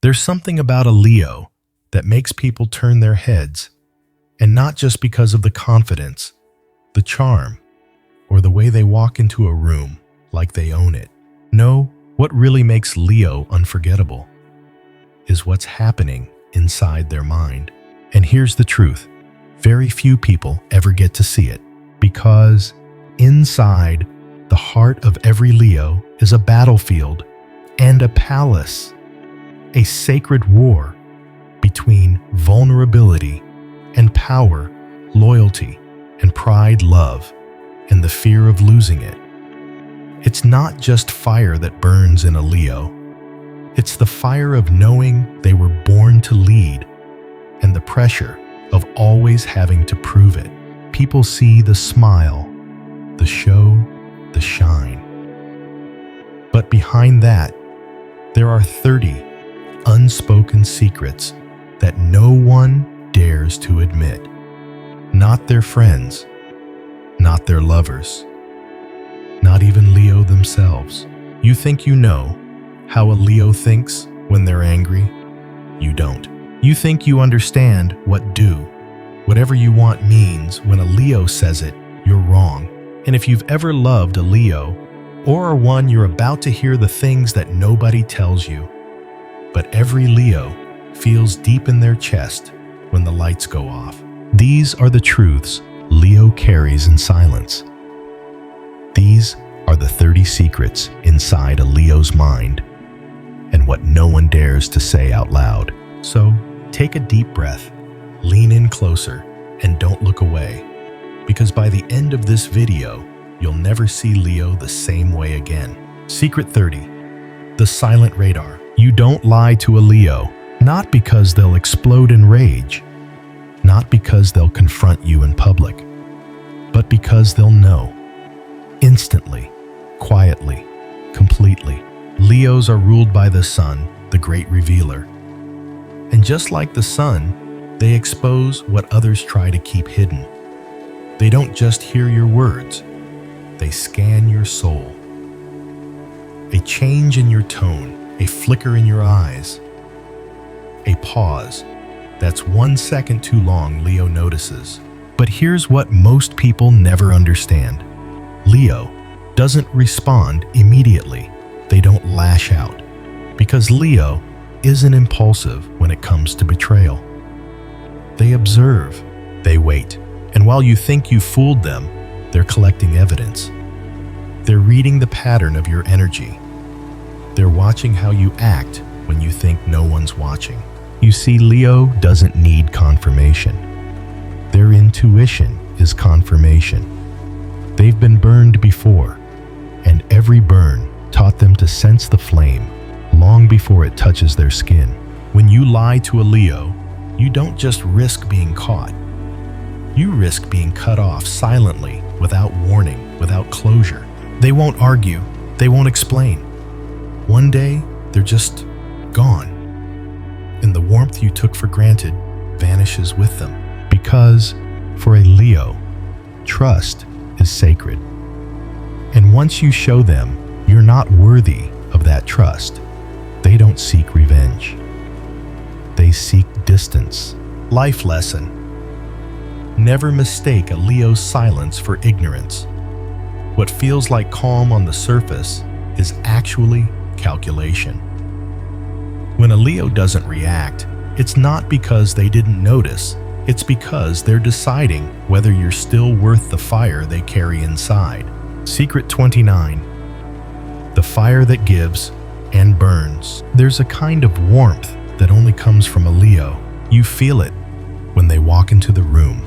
There's something about a Leo that makes people turn their heads, and not just because of the confidence, the charm, or the way they walk into a room like they own it. No, what really makes Leo unforgettable is what's happening inside their mind. And here's the truth. Very few people ever get to see it, because inside the heart of every Leo is a battlefield and a palace, a sacred war between vulnerability and power, loyalty and pride, love, and the fear of losing it. It's not just fire that burns in a Leo. It's the fire of knowing they were born to lead, and the pressure of always having to prove it. People see the smile, the show, the shine. But behind that, there are 30 unspoken secrets that no one dares to admit. Not their friends, not their lovers, not even Leo themselves. You think you know how a Leo thinks when they're angry? You don't. You think you understand what do, whatever you want means when a Leo says it, you're wrong. And if you've ever loved a Leo, or are one you're about to hear the things that nobody tells you, but every Leo feels deep in their chest when the lights go off. These are the truths Leo carries in silence. These are the 30 secrets inside a Leo's mind, and what no one dares to say out loud. So, take a deep breath, lean in closer, and don't look away, because by the end of this video, you'll never see Leo the same way again. Secret 30. The silent radar. You don't lie to a Leo, not because they'll explode in rage, not because they'll confront you in public, but because they'll know. Instantly, quietly, completely. Leos are ruled by the sun, the great revealer. And just like the sun, they expose what others try to keep hidden. They don't just hear your words, they scan your soul. A change in your tone, a flicker in your eyes, a pause that's 1 second too long, Leo notices. But here's what most people never understand. Leo doesn't respond immediately. They don't lash out, because Leo isn't impulsive when it comes to betrayal. They observe, they wait, and while you think you fooled them, they're collecting evidence. They're reading the pattern of your energy. They're watching how you act when you think no one's watching. You see, Leo doesn't need confirmation. Their intuition is confirmation. They've been burned before, and every burn taught them to sense the flame long before it touches their skin. When you lie to a Leo, you don't just risk being caught. You risk being cut off silently, without warning, without closure. They won't argue, they won't explain. One day, they're just gone. And the warmth you took for granted vanishes with them. Because, for a Leo, trust is sacred. And once you show them you're not worthy of that trust, they don't seek revenge. They seek distance. Life lesson. Never mistake a Leo's silence for ignorance. What feels like calm on the surface is actually calculation. When a Leo doesn't react, it's not because they didn't notice. It's because they're deciding whether you're still worth the fire they carry inside. Secret 29. The fire that gives and burns. There's a kind of warmth that only comes from a Leo. You feel it when they walk into the room.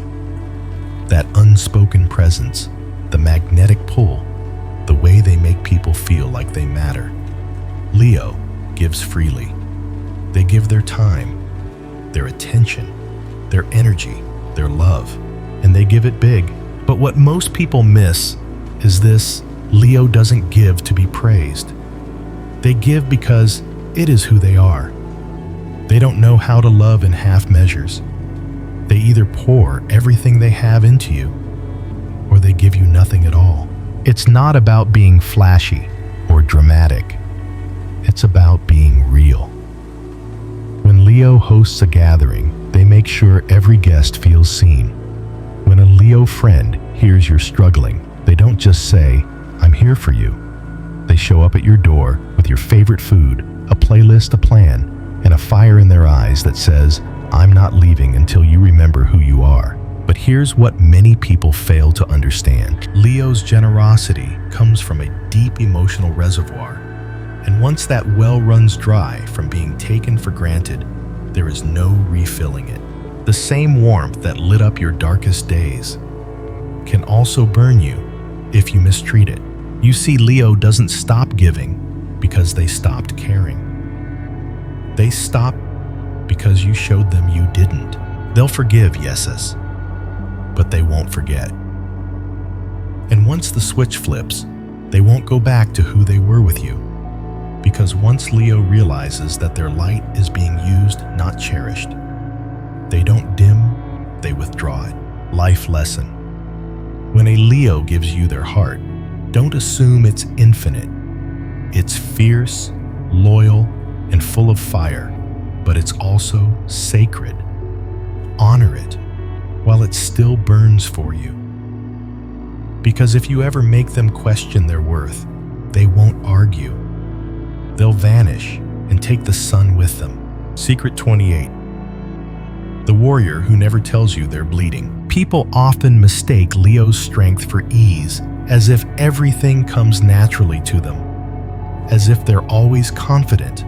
That unspoken presence, the magnetic pull, the way they make people feel like they matter. Leo gives freely. They give their time, their attention, their energy, their love, and they give it big. But what most people miss is this: Leo doesn't give to be praised. They give because it is who they are. They don't know how to love in half measures. They either pour everything they have into you, or they give you nothing at all. It's not about being flashy or dramatic. It's about being real. Leo hosts a gathering, they make sure every guest feels seen. When a Leo friend hears you're struggling, they don't just say, "I'm here for you." They show up at your door with your favorite food, a playlist, a plan, and a fire in their eyes that says, "I'm not leaving until you remember who you are." But here's what many people fail to understand. Leo's generosity comes from a deep emotional reservoir. And once that well runs dry from being taken for granted, there is no refilling it. The same warmth that lit up your darkest days can also burn you if you mistreat it. You see, Leo doesn't stop giving because they stopped caring. They stop because you showed them you didn't. They'll forgive, yeses, but they won't forget. And once the switch flips, they won't go back to who they were with you. Because once Leo realizes that their light is being used, not cherished, they don't dim, they withdraw it. Life lesson. When a Leo gives you their heart, don't assume it's infinite. It's fierce, loyal, and full of fire, but it's also sacred. Honor it while it still burns for you. Because if you ever make them question their worth, they won't argue. They'll vanish and take the sun with them. Secret 28. The warrior who never tells you they're bleeding. People often mistake Leo's strength for ease, as if everything comes naturally to them, as if they're always confident,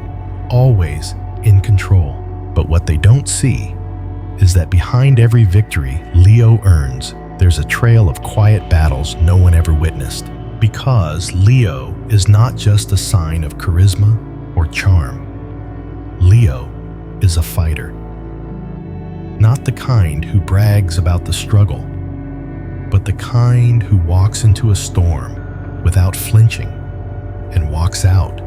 always in control. But what they don't see is that behind every victory Leo earns, there's a trail of quiet battles no one ever witnessed. Because Leo is not just a sign of charisma or charm. Leo is a fighter. Not the kind who brags about the struggle, but the kind who walks into a storm without flinching and walks out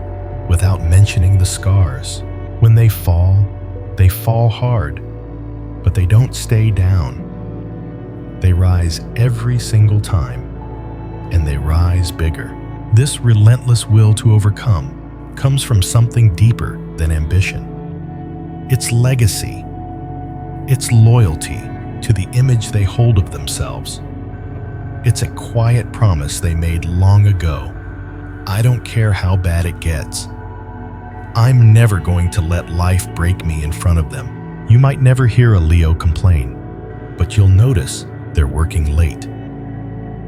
without mentioning the scars. When they fall hard, but they don't stay down. They rise every single time, and they rise bigger. This relentless will to overcome comes from something deeper than ambition. It's legacy. It's loyalty to the image they hold of themselves. It's a quiet promise they made long ago. I don't care how bad it gets. I'm never going to let life break me in front of them. You might never hear a Leo complain, but you'll notice they're working late.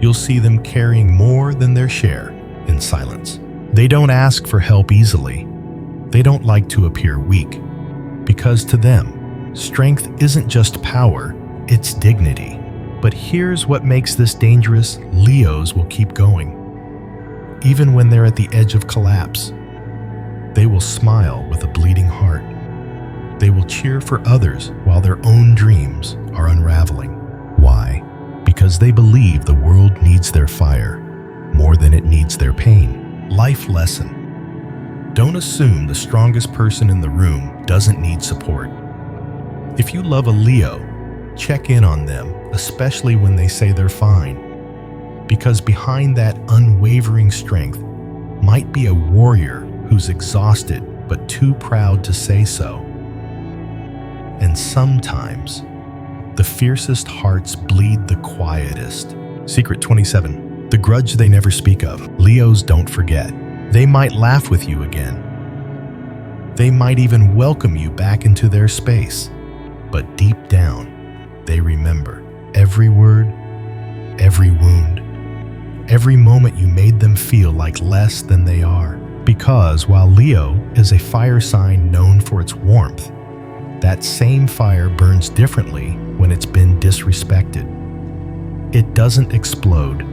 You'll see them carrying more than their share in silence. They don't ask for help easily. They don't like to appear weak, because to them, strength isn't just power, it's dignity. But here's what makes this dangerous: Leos will keep going. Even when they're at the edge of collapse, they will smile with a bleeding heart. They will cheer for others while their own dreams are unraveling. Why? Because they believe the world needs their fire more than it needs their pain. Life lesson. Don't assume the strongest person in the room doesn't need support. If you love a Leo, check in on them, especially when they say they're fine. Because behind that unwavering strength might be a warrior who's exhausted but too proud to say so. And sometimes, the fiercest hearts bleed the quietest. Secret 27. The grudge they never speak of. Leos don't forget. They might laugh with you again. They might even welcome you back into their space. But deep down, they remember every word, every wound, every moment you made them feel like less than they are. Because while Leo is a fire sign known for its warmth, that same fire burns differently when it's been disrespected. It doesn't explode,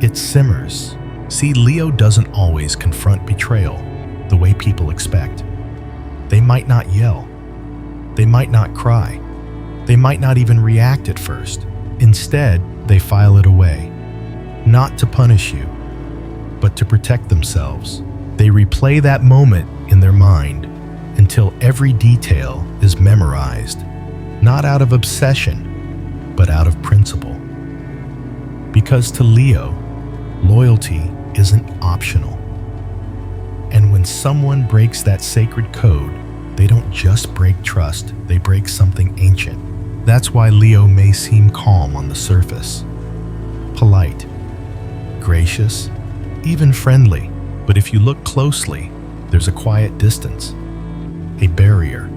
it simmers. See, Leo doesn't always confront betrayal the way people expect. They might not yell. They might not cry. They might not even react at first. Instead, they file it away. Not to punish you, but to protect themselves. They replay that moment in their mind until every detail is memorized, not out of obsession, but out of principle. Because to Leo, loyalty isn't optional. And when someone breaks that sacred code, They don't just break trust, they break something ancient. That's why Leo may seem calm on the surface, polite, gracious, even friendly. But if you look closely, there's a quiet distance, a barrier,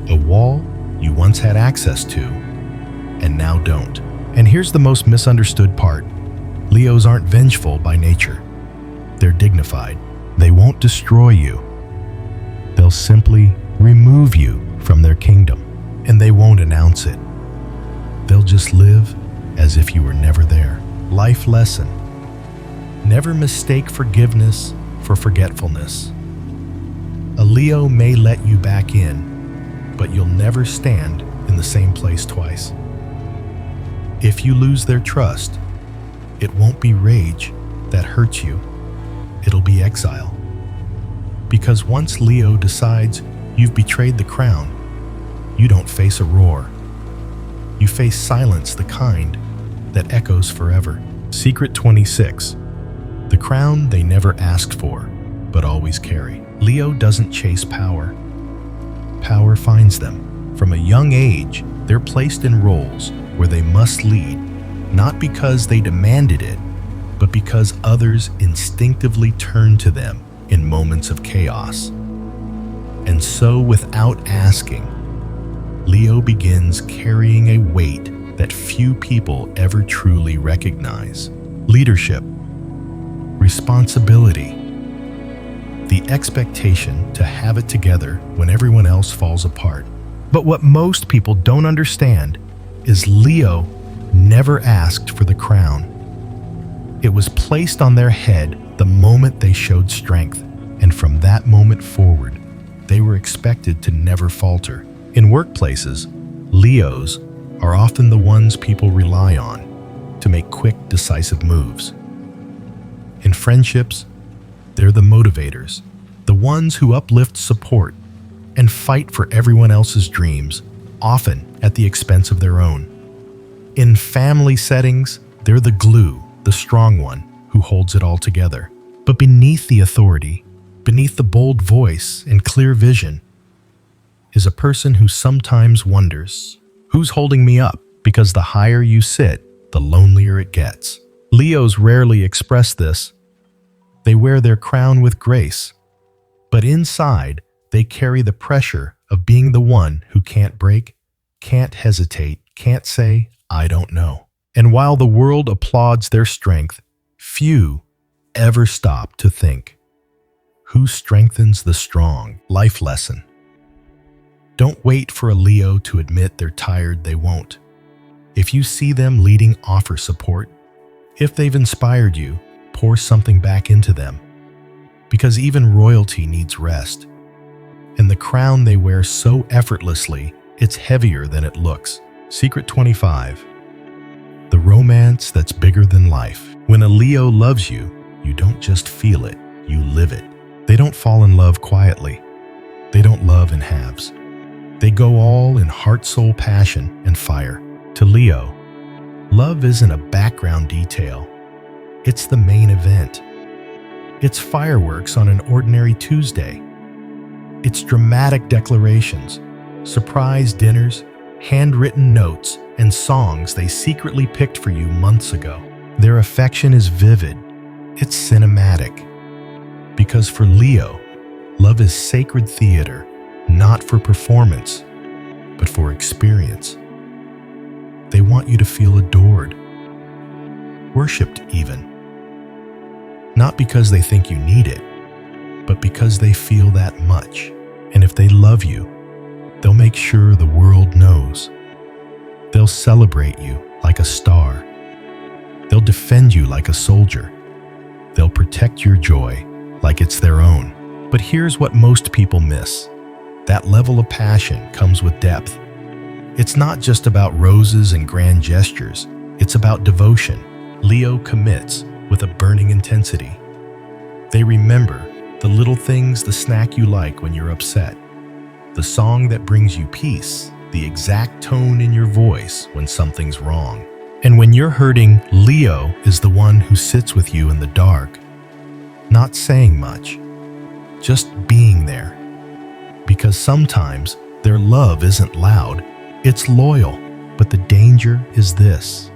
a wall you once had access to and now don't. And here's the most misunderstood part. Leos aren't vengeful by nature. They're dignified. They won't destroy you. They'll simply remove you from their kingdom, and they won't announce it. They'll just live as if you were never there. Life lesson: never mistake forgiveness for forgetfulness. A Leo may let you back in, but you'll never stand in the same place twice. If you lose their trust, it won't be rage that hurts you. It'll be exile. Because once Leo decides you've betrayed the crown, you don't face a roar. You face silence, the kind that echoes forever. Secret 26. The crown they never asked for, but always carry. Leo doesn't chase power. Power finds them. From a young age, they're placed in roles where they must lead, not because they demanded it, but because others instinctively turn to them in moments of chaos. And so, without asking, Leo begins carrying a weight that few people ever truly recognize. Leadership, responsibility, the expectation to have it together when everyone else falls apart. But what most people don't understand is Leo never asked for the crown. It was placed on their head the moment they showed strength, and from that moment forward, they were expected to never falter. In workplaces, Leos are often the ones people rely on to make quick, decisive moves. In friendships, they're the motivators, the ones who uplift, support, and fight for everyone else's dreams, often at the expense of their own. In family settings, they're the glue, the strong one who holds it all together. But beneath the authority, beneath the bold voice and clear vision, is a person who sometimes wonders, who's holding me up? Because the higher you sit, the lonelier it gets. Leos rarely express this. They wear their crown with grace, but inside, they carry the pressure of being the one who can't break, can't hesitate, can't say, "I don't know." And while the world applauds their strength, few ever stop to think, who strengthens the strong? Life lesson: don't wait for a Leo to admit they're tired. They won't. If you see them leading, offer support. If they've inspired you, pour something back into them. Because even royalty needs rest. And the crown they wear so effortlessly, it's heavier than it looks. Secret 25. The romance that's bigger than life. When a Leo loves you, you don't just feel it, you live it. They don't fall in love quietly. They don't love in halves. They go all in heart, soul, passion, and fire. To Leo, love isn't a background detail. It's the main event. It's fireworks on an ordinary Tuesday. It's dramatic declarations, surprise dinners, handwritten notes, and songs they secretly picked for you months ago. Their affection is vivid. It's cinematic. Because for Leo, love is sacred theater, not for performance, but for experience. They want you to feel adored, worshipped even. Not because they think you need it, but because they feel that much. And if they love you, they'll make sure the world knows. They'll celebrate you like a star. They'll defend you like a soldier. They'll protect your joy like it's their own. But here's what most people miss. That level of passion comes with depth. It's not just about roses and grand gestures. It's about devotion. Leo commits with a burning intensity. They remember the little things, the snack you like when you're upset, the song that brings you peace, the exact tone in your voice when something's wrong. And when you're hurting, Leo is the one who sits with you in the dark, not saying much, just being there. because sometimes their love isn't loud, it's loyal. But the danger is this: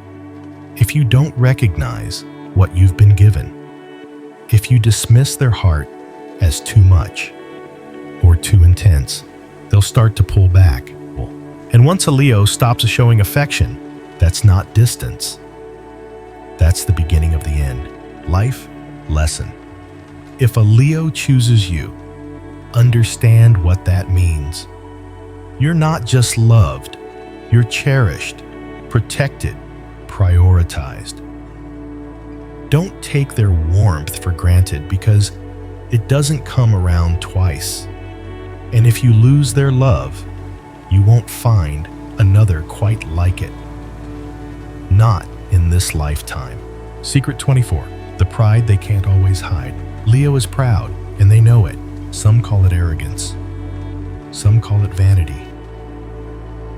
if you don't recognize what you've been given, if you dismiss their heart as too much or too intense, they'll start to pull back. And once a Leo stops showing affection, that's not distance. That's the beginning of the end. Life lesson. If a Leo chooses you, understand what that means. You're not just loved, you're cherished, protected, prioritized. Don't take their warmth for granted, because it doesn't come around twice. And if you lose their love, you won't find another quite like it. Not in this lifetime. Secret 24. The pride they can't always hide. Leo is proud, and they know it. Some call it arrogance. Some call it vanity.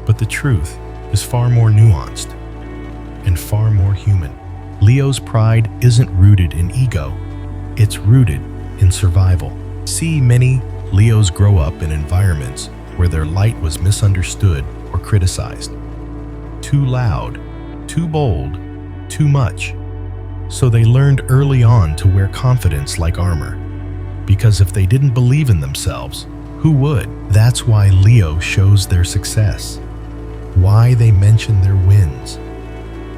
But the truth is far more nuanced and far more human. Leo's pride isn't rooted in ego. It's rooted in survival. See many Leos grow up in environments where their light was misunderstood or criticized. Too loud, too bold, too much. So they learned early on to wear confidence like armor. Because if they didn't believe in themselves, who would? That's why Leo shows their success. Why they mention their wins.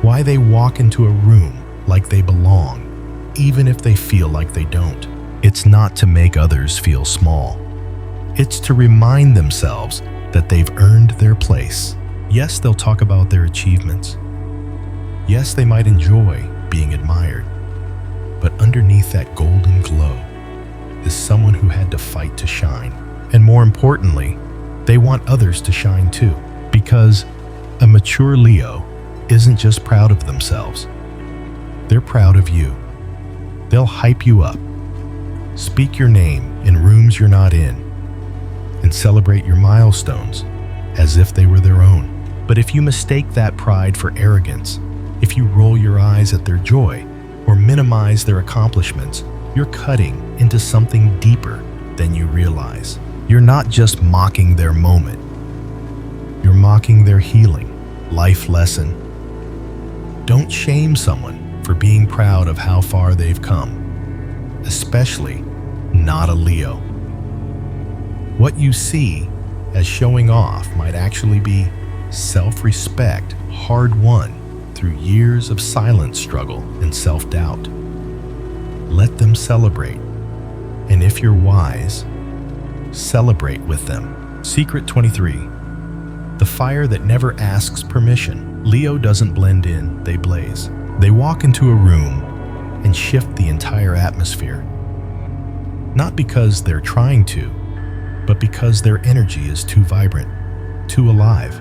Why they walk into a room like they belong, even if they feel like they don't. It's not to make others feel small. It's to remind themselves that they've earned their place. Yes, they'll talk about their achievements. Yes, they might enjoy being admired. But underneath that golden glow is someone who had to fight to shine. And more importantly, they want others to shine too. Because a mature Leo isn't just proud of themselves. They're proud of you. They'll hype you up, speak your name in rooms you're not in, and celebrate your milestones as if they were their own. But if you mistake that pride for arrogance, if you roll your eyes at their joy or minimize their accomplishments, you're cutting into something deeper than you realize. You're not just mocking their moment. You're mocking their healing, life lesson. Don't shame someone for being proud of how far they've come, especially not a Leo. What you see as showing off might actually be self-respect, hard-won through years of silent struggle and self-doubt. Let them celebrate, and if you're wise, celebrate with them. Secret 23. The fire that never asks permission. Leo doesn't blend in, they blaze. They walk into a room and shift the entire atmosphere. Not because they're trying to, but because their energy is too vibrant, too alive,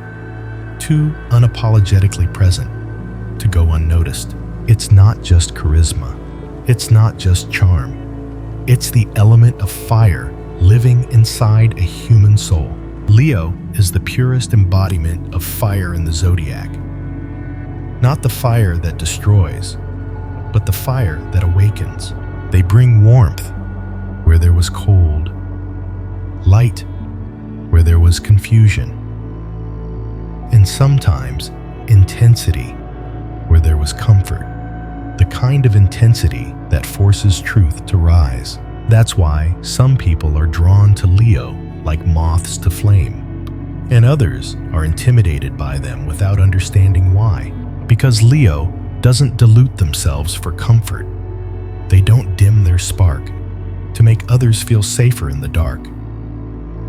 too unapologetically present to go unnoticed. It's not just charisma. It's not just charm. It's the element of fire living inside a human soul. Leo is the purest embodiment of fire in the zodiac. Not the fire that destroys, but the fire that awakens. They bring warmth where there was cold, light where there was confusion, and sometimes intensity where there was comfort. The kind of intensity that forces truth to rise. That's why some people are drawn to Leo like moths to flame, and others are intimidated by them without understanding why. Because Leo doesn't dilute themselves for comfort. They don't dim their spark to make others feel safer in the dark.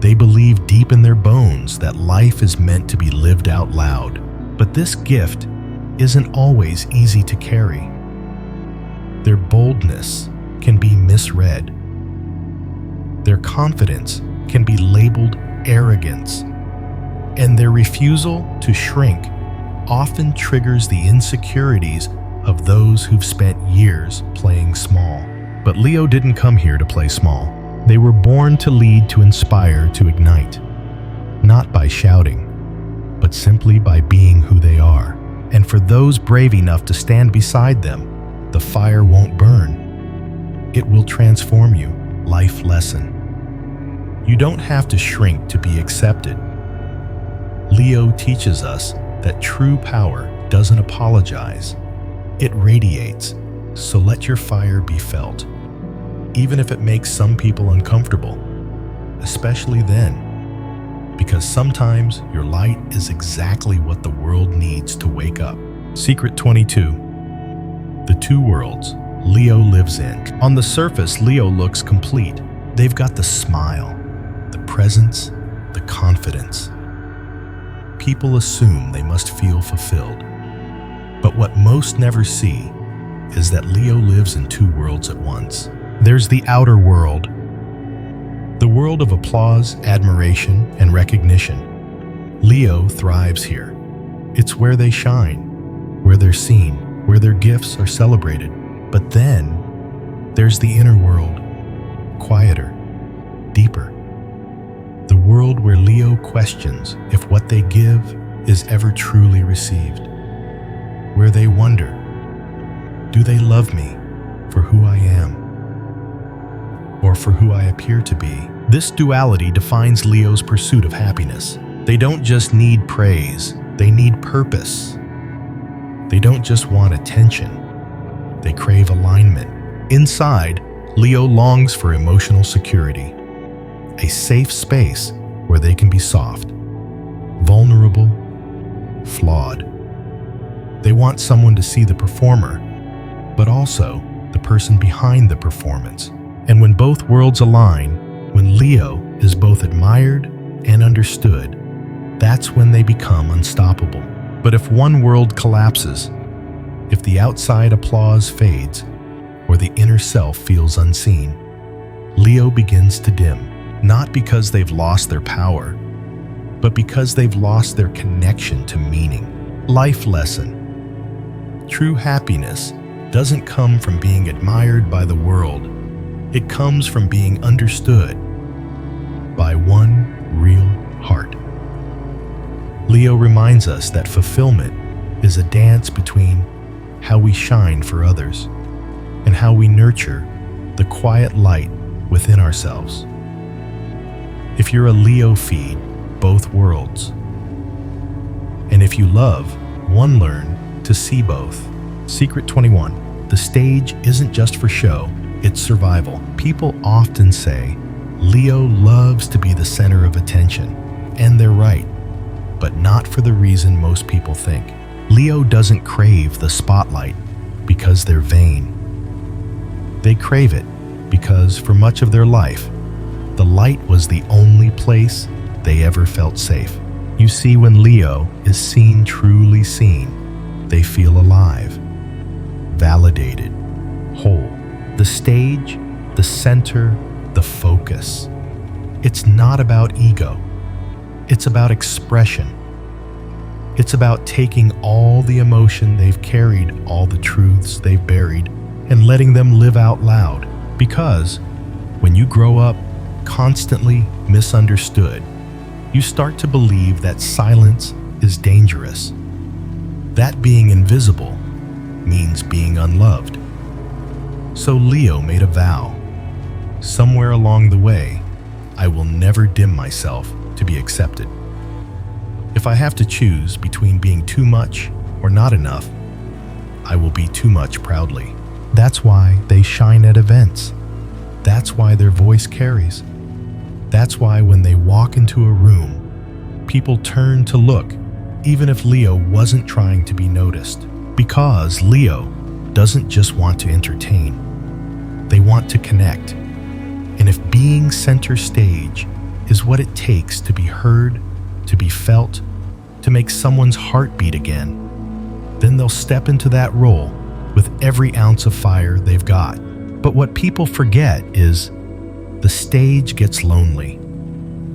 They believe deep in their bones that life is meant to be lived out loud. But this gift isn't always easy to carry. Their boldness can be misread. Their confidence can be labeled arrogance. And their refusal to shrink often triggers the insecurities of those who've spent years playing small. But Leo didn't come here to play small. They were born to lead, to inspire, to ignite. Not by shouting, but simply by being who they are. And for those brave enough to stand beside them, the fire won't burn. It will transform you. Life lesson. You don't have to shrink to be accepted. Leo teaches us that true power doesn't apologize. It radiates, so let your fire be felt, even if it makes some people uncomfortable, especially then, because sometimes your light is exactly what the world needs to wake up. Secret 22. The two worlds Leo lives in. On the surface, Leo looks complete. They've got the smile, the presence, the confidence. People assume they must feel fulfilled. But what most never see is that Leo lives in two worlds at once. There's the outer world, the world of applause, admiration, and recognition. Leo thrives here. It's where they shine, where they're seen, where their gifts are celebrated. But then there's the inner world, quieter, deeper. The world where Leo questions if what they give is ever truly received. Where they wonder, do they love me for who I am, or for who I appear to be? This duality defines Leo's pursuit of happiness. They don't just need praise, they need purpose. They don't just want attention, they crave alignment. Inside, Leo longs for emotional security, a safe space where they can be soft, vulnerable, flawed. They want someone to see the performer, but also the person behind the performance. And when both worlds align, when Leo is both admired and understood, that's when they become unstoppable. But if one world collapses, if the outside applause fades, or the inner self feels unseen, Leo begins to dim, not because they've lost their power, but because they've lost their connection to meaning. Life lesson. True happiness doesn't come from being admired by the world. It comes from being understood by one real heart. Leo reminds us that fulfillment is a dance between how we shine for others and how we nurture the quiet light within ourselves. If you're a Leo, feed both worlds. And if you love one, learn to see both. Secret 21. The stage isn't just for show, it's survival. People often say, Leo loves to be the center of attention, and they're right, but not for the reason most people think. Leo doesn't crave the spotlight because they're vain. They crave it because for much of their life, the light was the only place they ever felt safe. You see, when Leo is seen, truly seen, they feel alive, validated, whole. The stage, the center, the focus. It's not about ego. It's about expression. It's about taking all the emotion they've carried, all the truths they've buried, and letting them live out loud. Because when you grow up constantly misunderstood, you start to believe that silence is dangerous. That being invisible means being unloved. So Leo made a vow. Somewhere along the way, I will never dim myself to be accepted. If I have to choose between being too much or not enough, I will be too much proudly. That's why they shine at events. That's why their voice carries. That's why when they walk into a room, people turn to look, even if Leo wasn't trying to be noticed. Because Leo doesn't just want to entertain. They want to connect. And if being center stage is what it takes to be heard, to be felt, to make someone's heart beat again, then they'll step into that role with every ounce of fire they've got. But what people forget is the stage gets lonely.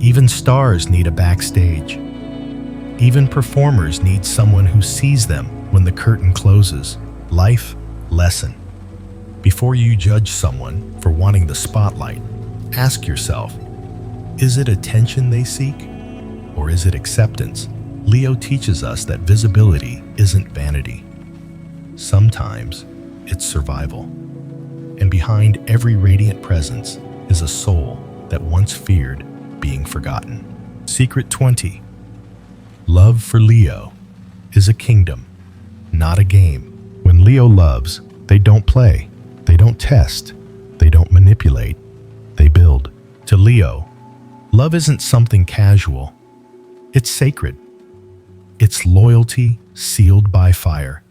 Even stars need a backstage. Even performers need someone who sees them when the curtain closes. Life lesson. Before you judge someone for wanting the spotlight, ask yourself, is it attention they seek, or is it acceptance? Leo teaches us that visibility isn't vanity. Sometimes it's survival. And behind every radiant presence is a soul that once feared being forgotten. Secret 20. Love for Leo is a kingdom, not a game. When Leo loves, they don't play, they don't test, they don't manipulate, they build. To Leo, love isn't something casual. It's sacred. It's loyalty sealed by fire.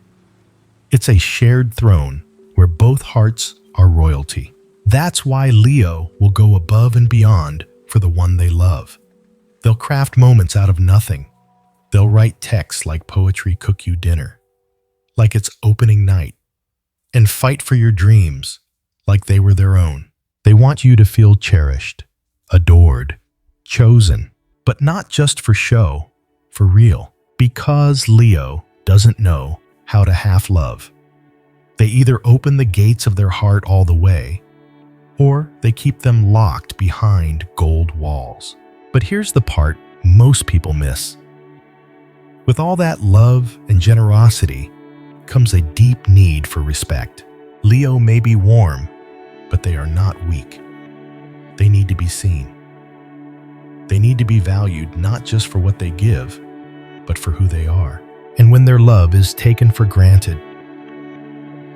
It's a shared throne where both hearts are royalty. That's why Leo will go above and beyond for the one they love. They'll craft moments out of nothing. They'll write texts like poetry cook you dinner, like it's opening night, and fight for your dreams like they were their own. They want you to feel cherished, adored, chosen, but not just for show, for real. Because Leo doesn't know how to half love. They either open the gates of their heart all the way, or they keep them locked behind gold walls. But here's the part most people miss. With all that love and generosity comes a deep need for respect. Leo may be warm, but they are not weak. They need to be seen. They need to be valued not just for what they give, but for who they are. And when their love is taken for granted,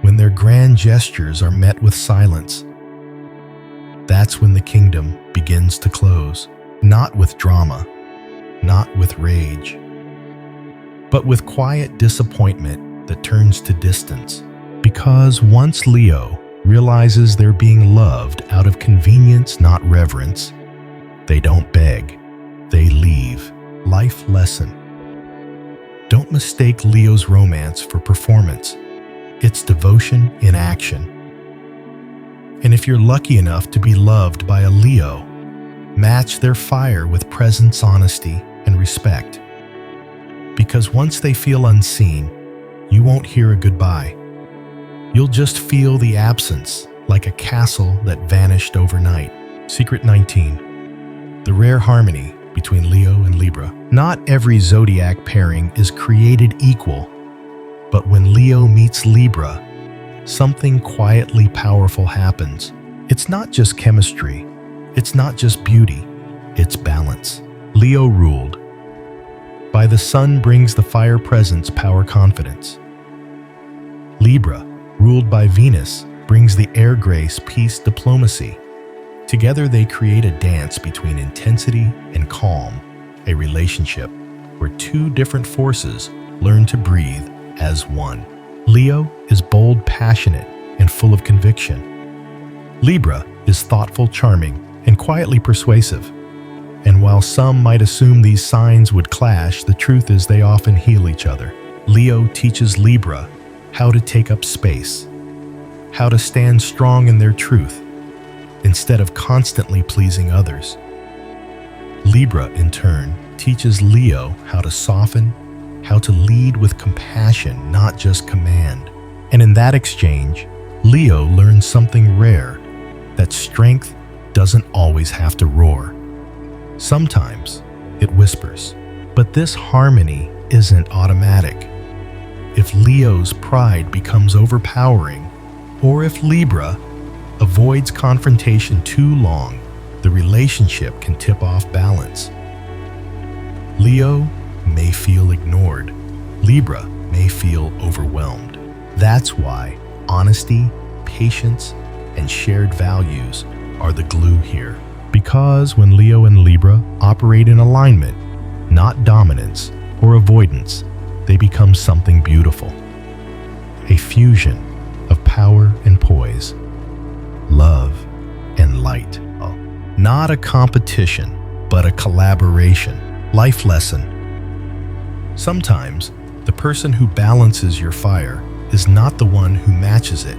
when their grand gestures are met with silence, that's when the kingdom begins to close. Not with drama, not with rage, but with quiet disappointment that turns to distance. Because once Leo realizes they're being loved out of convenience, not reverence, they don't beg, they leave. Life lesson. Don't mistake Leo's romance for performance. It's devotion in action. And if you're lucky enough to be loved by a Leo, match their fire with presence, honesty, and respect. Because once they feel unseen, you won't hear a goodbye. You'll just feel the absence, like a castle that vanished overnight. Secret 19. The rare harmony between Leo and Libra. Not every zodiac pairing is created equal, but when Leo meets Libra, something quietly powerful happens. It's not just chemistry. It's not just beauty. It's balance. Leo ruled by the sun brings the fire presence, power, confidence. Libra, ruled by Venus, brings the air grace, peace, diplomacy. Together they create a dance between intensity and calm, a relationship where two different forces learn to breathe as one. Leo is bold, passionate, and full of conviction. Libra is thoughtful, charming, and quietly persuasive. And while some might assume these signs would clash, the truth is they often heal each other. Leo teaches Libra how to take up space, how to stand strong in their truth, instead of constantly pleasing others. Libra, in turn, teaches Leo how to soften, how to lead with compassion, not just command. And in that exchange, Leo learns something rare, that strength doesn't always have to roar. Sometimes it whispers. But this harmony isn't automatic. If Leo's pride becomes overpowering, or if Libra avoids confrontation too long, the relationship can tip off balance. Leo may feel ignored. Libra may feel overwhelmed. That's why honesty, patience, and shared values are the glue here. Because when Leo and Libra operate in alignment, not dominance or avoidance, they become something beautiful. A fusion of power and poise, love and light. Not a competition, but a collaboration. Life lesson. Sometimes, the person who balances your fire is not the one who matches it,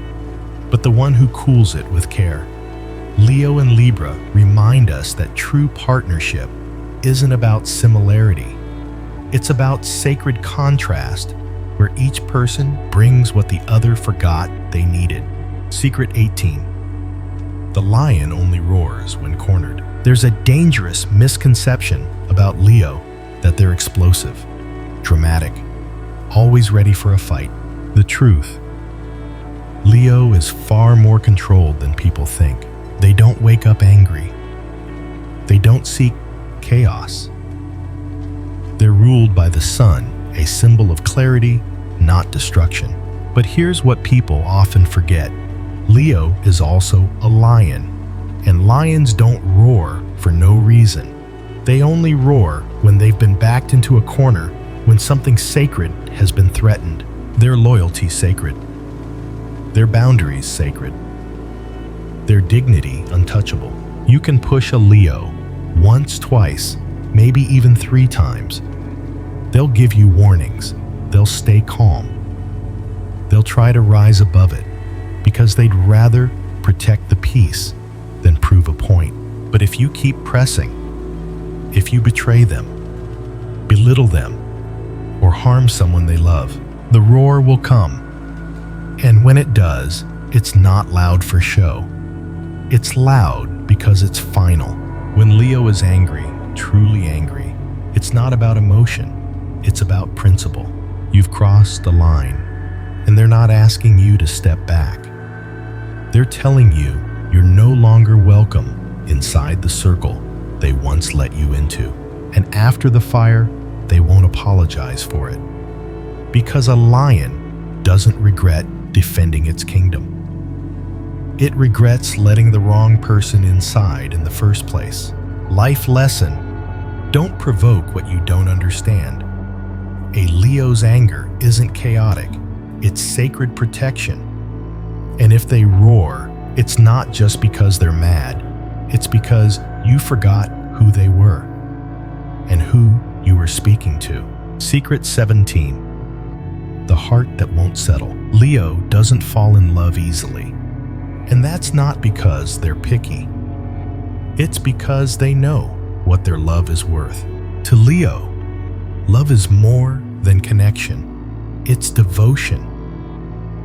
but the one who cools it with care. Leo and Libra remind us that true partnership isn't about similarity. It's about sacred contrast, where each person brings what the other forgot they needed. Secret 18. The lion only roars when cornered. There's a dangerous misconception about Leo that they're explosive, dramatic, always ready for a fight. The truth: Leo is far more controlled than people think. They don't wake up angry. They don't seek chaos. They're ruled by the sun, a symbol of clarity, not destruction. But here's what people often forget. Leo is also a lion, and lions don't roar for no reason. They only roar when they've been backed into a corner, when something sacred has been threatened. Their loyalty sacred, their boundaries sacred, their dignity untouchable. You can push a Leo once, twice, maybe even 3 times. They'll give you warnings. They'll stay calm. They'll try to rise above it because they'd rather protect the peace than prove a point. But if you keep pressing, if you betray them, belittle them, or harm someone they love, the roar will come. And when it does, it's not loud for show. It's loud because it's final. When Leo is angry, truly angry, it's not about emotion, it's about principle. You've crossed the line, and they're not asking you to step back. They're telling you you're no longer welcome inside the circle they once let you into. And after the fire, they won't apologize for it. Because a lion doesn't regret defending its kingdom. It regrets letting the wrong person inside in the first place. Life lesson: don't provoke what you don't understand. A Leo's anger isn't chaotic, it's sacred protection. And if they roar, it's not just because they're mad, it's because you forgot who they were and who you were speaking to. Secret 17. The heart that won't settle. Leo doesn't fall in love easily. And that's not because they're picky. It's because they know what their love is worth. To Leo, love is more than connection. It's devotion.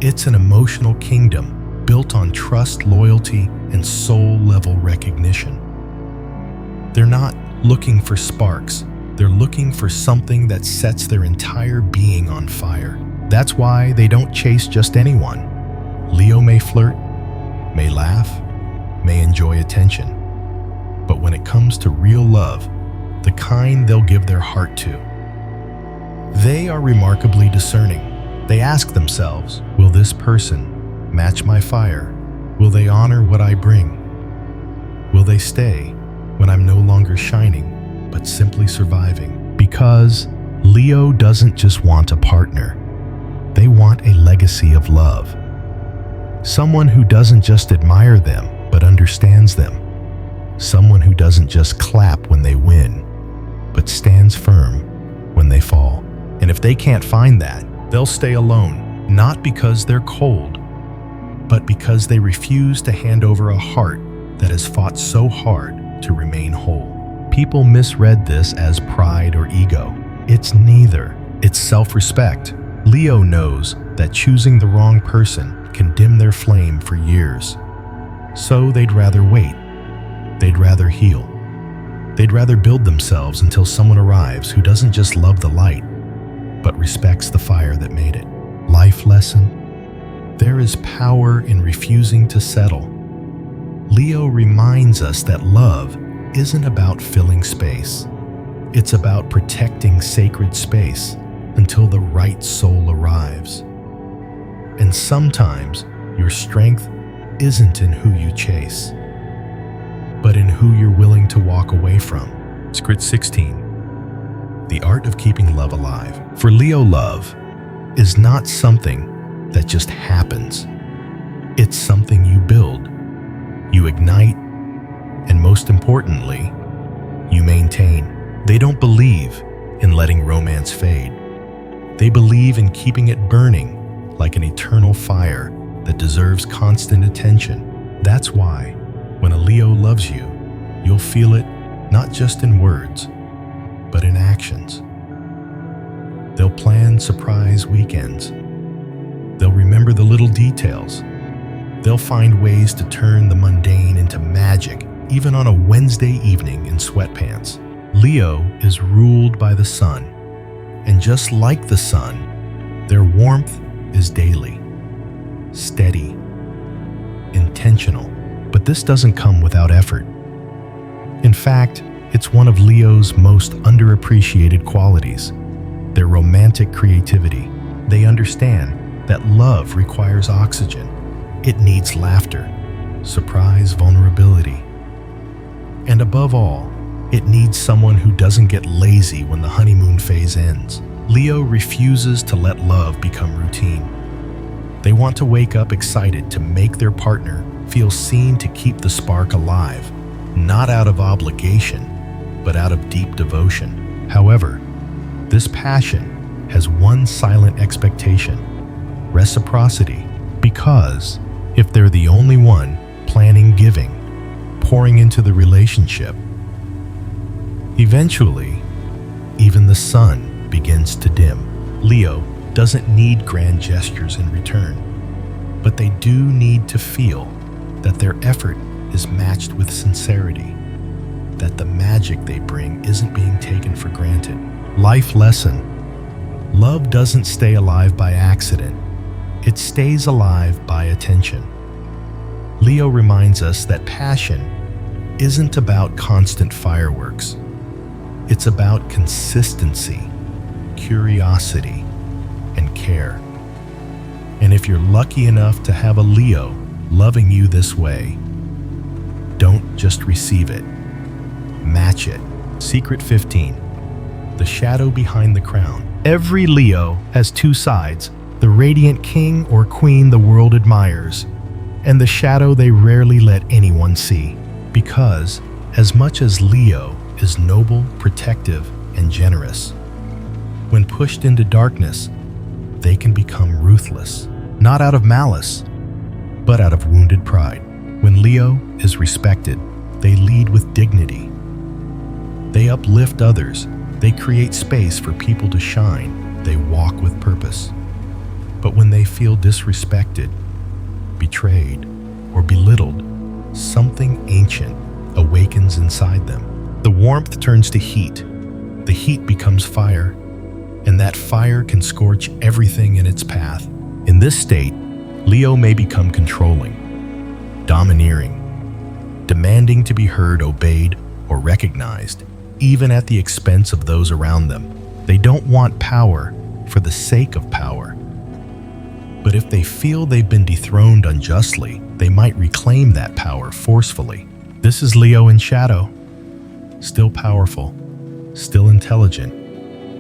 It's an emotional kingdom built on trust, loyalty, and soul-level recognition. They're not looking for sparks. They're looking for something that sets their entire being on fire. That's why they don't chase just anyone. Leo may flirt, may laugh, may enjoy attention. But when it comes to real love, the kind they'll give their heart to, they are remarkably discerning. They ask themselves, will this person match my fire? Will they honor what I bring? Will they stay when I'm no longer shining, but simply surviving? Because Leo doesn't just want a partner. They want a legacy of love. Someone who doesn't just admire them, but understands them. Someone who doesn't just clap when they win, but stands firm when they fall. And if they can't find that, they'll stay alone, not because they're cold, but because they refuse to hand over a heart that has fought so hard to remain whole. People misread this as pride or ego. It's neither. It's self-respect. Leo knows that choosing the wrong person can dim their flame for years. So they'd rather wait. They'd rather heal. They'd rather build themselves until someone arrives who doesn't just love the light, but respects the fire that made it. Life lesson: there is power in refusing to settle. Leo reminds us that love isn't about filling space. It's about protecting sacred space until the right soul arrives. And sometimes your strength isn't in who you chase, but in who you're willing to walk away from. Secret 16. The art of keeping love alive. For Leo, love is not something that just happens. It's something you build, you ignite, and most importantly, you maintain. They don't believe in letting romance fade. They believe in keeping it burning like an eternal fire that deserves constant attention. That's why when a Leo loves you, you'll feel it not just in words, but in actions. They'll plan surprise weekends. They'll remember the little details. They'll find ways to turn the mundane into magic, even on a Wednesday evening in sweatpants. Leo is ruled by the sun, and just like the sun, their warmth is daily, steady, intentional. But this doesn't come without effort. In fact, It's one of Leo's most underappreciated qualities, their romantic creativity. They understand that love requires oxygen. It needs laughter, surprise, vulnerability. And above all, it needs someone who doesn't get lazy when the honeymoon phase ends. Leo refuses to let love become routine. They want to wake up excited to make their partner feel seen, to keep the spark alive, not out of obligation, but out of deep devotion. However, this passion has one silent expectation: reciprocity. Because if they're the only one planning giving, pouring into the relationship, eventually, even the sun begins to dim. Leo doesn't need grand gestures in return, but they do need to feel that their effort is matched with sincerity, that the magic they bring isn't being taken for granted. Life lesson: love doesn't stay alive by accident. It stays alive by attention. Leo reminds us that passion isn't about constant fireworks. It's about consistency, curiosity, and care. And if you're lucky enough to have a Leo loving you this way, don't just receive it, match it. Secret 15. The shadow behind the crown. Every Leo has two sides: the radiant king or queen the world admires, and the shadow they rarely let anyone see. Because as much as Leo is noble, protective, and generous, when pushed into darkness, they can become ruthless, not out of malice, but out of wounded pride. When Leo is respected, they lead with dignity. They uplift others. They create space for people to shine. They walk with purpose. But when they feel disrespected, betrayed, or belittled, something ancient awakens inside them. The warmth turns to heat. The heat becomes fire, and that fire can scorch everything in its path. In this state, Leo may become controlling, domineering, demanding to be heard, obeyed, or recognized, even at the expense of those around them. They don't want power for the sake of power. But if they feel they've been dethroned unjustly, they might reclaim that power forcefully. This is Leo in shadow, still powerful, still intelligent,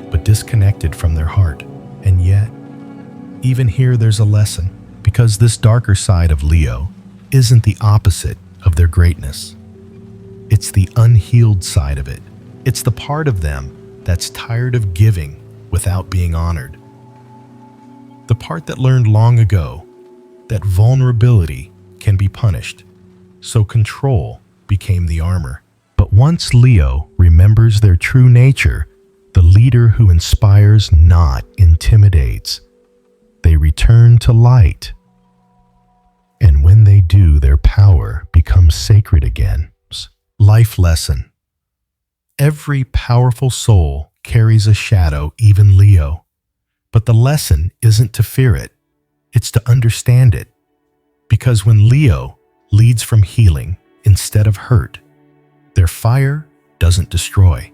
but disconnected from their heart. And yet, even here there's a lesson, because this darker side of Leo isn't the opposite of their greatness. It's the unhealed side of it. It's the part of them that's tired of giving without being honored. The part that learned long ago that vulnerability can be punished, so control became the armor. But once Leo remembers their true nature, the leader who inspires, not intimidates, they return to light. And when they do, their power becomes sacred again. Life lesson: every powerful soul carries a shadow, even Leo. But the lesson isn't to fear it, it's to understand it. Because when Leo leads from healing instead of hurt, their fire doesn't destroy,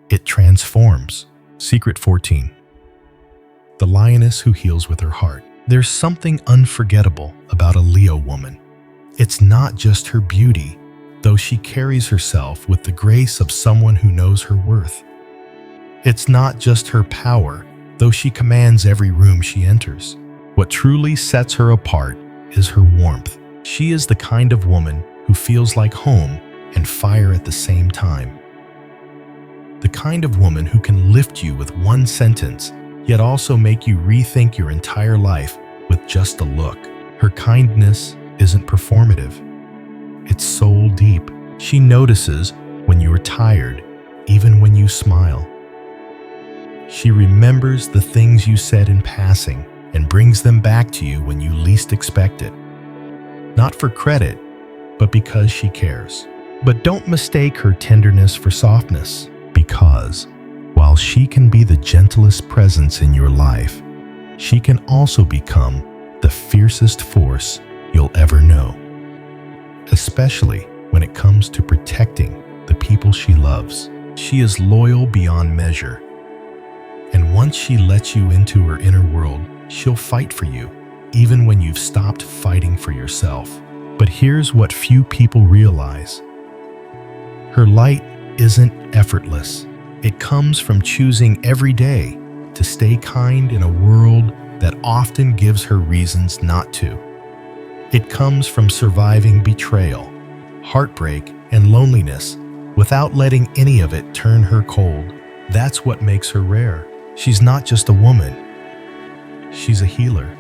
it transforms. Secret 14. The lioness who heals with her heart. There's something unforgettable about a Leo woman. It's not just her beauty, though she carries herself with the grace of someone who knows her worth. It's not just her power, though she commands every room she enters. What truly sets her apart is her warmth. She is the kind of woman who feels like home and fire at the same time. The kind of woman who can lift you with one sentence, yet also make you rethink your entire life with just a look. Her kindness isn't performative. It's soul deep. She notices when you're tired, even when you smile. She remembers the things you said in passing and brings them back to you when you least expect it. Not for credit, but because she cares. But don't mistake her tenderness for softness, because while she can be the gentlest presence in your life, she can also become the fiercest force you'll ever know. Especially when it comes to protecting the people she loves. She is loyal beyond measure. And once she lets you into her inner world, she'll fight for you, even when you've stopped fighting for yourself. But here's what few people realize. Her light isn't effortless. It comes from choosing every day to stay kind in a world that often gives her reasons not to. It comes from surviving betrayal, heartbreak, and loneliness without letting any of it turn her cold. That's what makes her rare. She's not just a woman. She's a healer,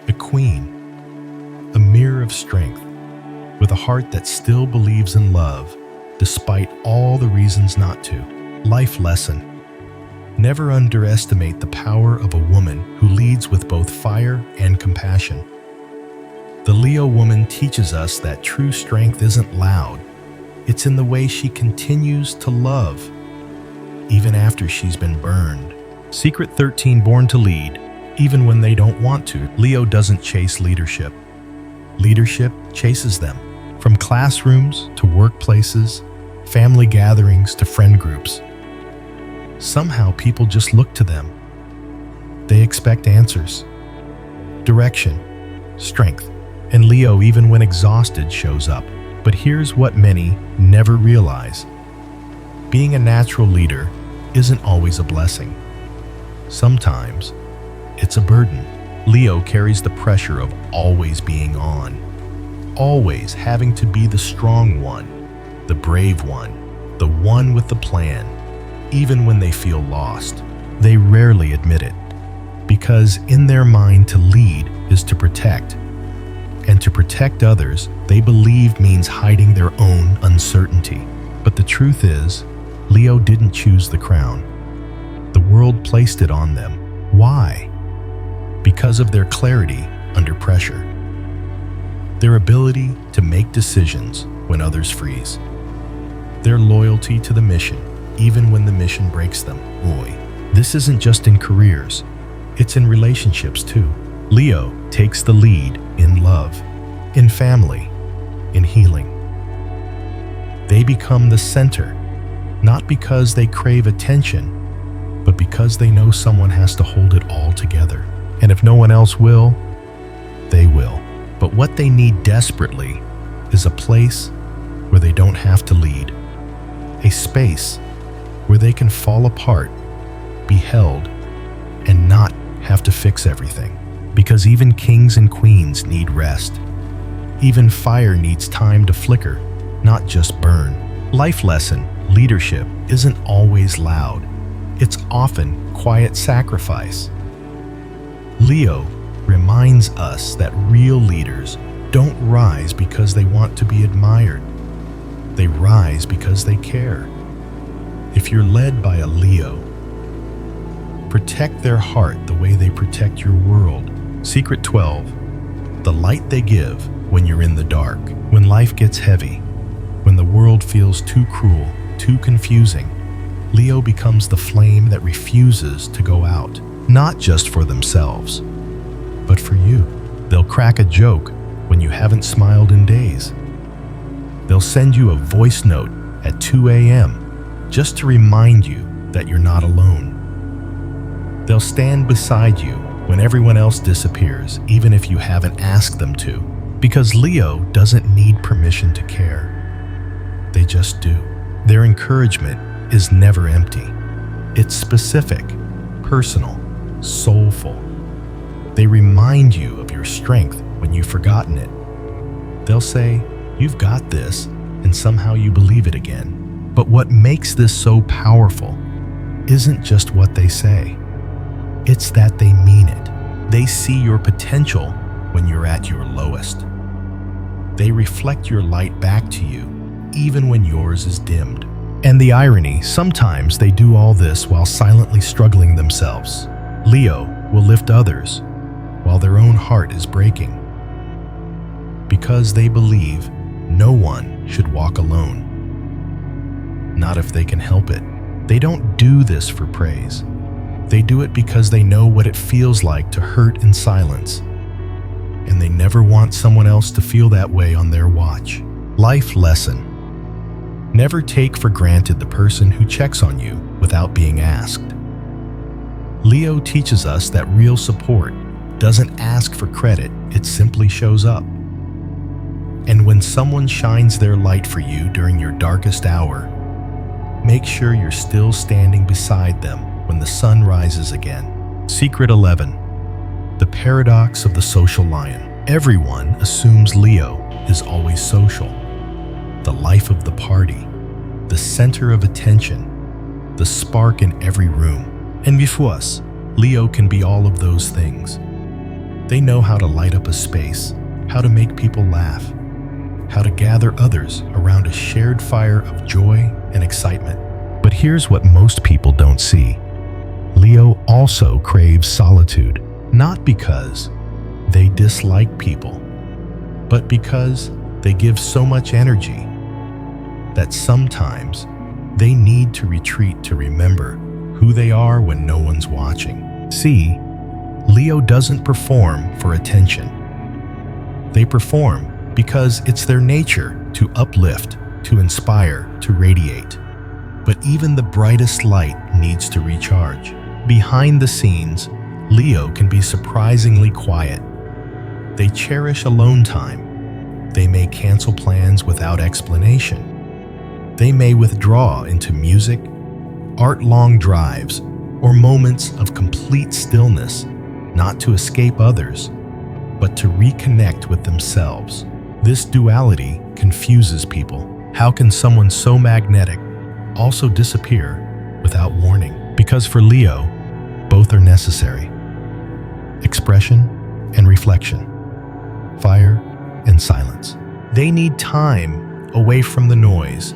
a queen, a mirror of strength, with a heart that still believes in love, despite all the reasons not to. Life lesson. Never underestimate the power of a woman who leads with both fire and compassion. The Leo woman teaches us that true strength isn't loud. It's in the way she continues to love, even after she's been burned. Secret 13, born to lead, even when they don't want to. Leo doesn't chase leadership. Leadership chases them. From classrooms to workplaces, family gatherings to friend groups. Somehow people just look to them. They expect answers, direction, strength. And Leo, even when exhausted, shows up. But here's what many never realize. Being a natural leader isn't always a blessing. Sometimes it's a burden. Leo carries the pressure of always being on, always having to be the strong one, the brave one, the one with the plan. Even when they feel lost, they rarely admit it, because in their mind, to lead is to protect. And to protect others, they believe means hiding their own uncertainty. But the truth is, Leo didn't choose the crown. The world placed it on them. Why? Because of their clarity under pressure. Their ability to make decisions when others freeze. Their loyalty to the mission, even when the mission breaks them. Boy, this isn't just in careers, it's in relationships too. Leo takes the lead in love, in family, in healing. They become the center, not because they crave attention, but because they know someone has to hold it all together. And if no one else will, they will. But what they need desperately is a place where they don't have to lead, a space where they can fall apart, be held, and not have to fix everything. Because even kings and queens need rest. Even fire needs time to flicker, not just burn. Life lesson, leadership isn't always loud. It's often quiet sacrifice. Leo reminds us that real leaders don't rise because they want to be admired. They rise because they care. If you're led by a Leo, protect their heart the way they protect your world. Secret 12, the light they give when you're in the dark. When life gets heavy, when the world feels too cruel, too confusing, Leo becomes the flame that refuses to go out. Not just for themselves, but for you. They'll crack a joke when you haven't smiled in days. They'll send you a voice note at 2 a.m. just to remind you that you're not alone. They'll stand beside you when everyone else disappears, even if you haven't asked them to. Because Leo doesn't need permission to care. They just do. Their encouragement is never empty. It's specific, personal, soulful. They remind you of your strength when you've forgotten it. They'll say, "You've got this," and somehow you believe it again. But what makes this so powerful isn't just what they say. It's that they mean it. They see your potential when you're at your lowest. They reflect your light back to you, even when yours is dimmed. And the irony, sometimes they do all this while silently struggling themselves. Leo will lift others while their own heart is breaking, because they believe no one should walk alone. Not if they can help it. They don't do this for praise. They do it because they know what it feels like to hurt in silence, and they never want someone else to feel that way on their watch. Life lesson. Never take for granted the person who checks on you without being asked. Leo teaches us that real support doesn't ask for credit, it simply shows up. And when someone shines their light for you during your darkest hour, make sure you're still standing beside them when the sun rises again. Secret 11. The paradox of the social lion. Everyone assumes Leo is always social, the life of the party, the center of attention, the spark in every room. And before us, Leo can be all of those things. They know how to light up a space, how to make people laugh, how to gather others around a shared fire of joy and excitement. But here's what most people don't see. Leo also craves solitude, not because they dislike people, but because they give so much energy that sometimes they need to retreat to remember who they are when no one's watching. See, Leo doesn't perform for attention. They perform because it's their nature to uplift, to inspire, to radiate. But even the brightest light needs to recharge. Behind the scenes, Leo can be surprisingly quiet. They cherish alone time. They may cancel plans without explanation. They may withdraw into music, art-long drives, or moments of complete stillness, not to escape others, but to reconnect with themselves. This duality confuses people. How can someone so magnetic also disappear without warning? Because for Leo, both are necessary. Expression and reflection, fire and silence. They need time away from the noise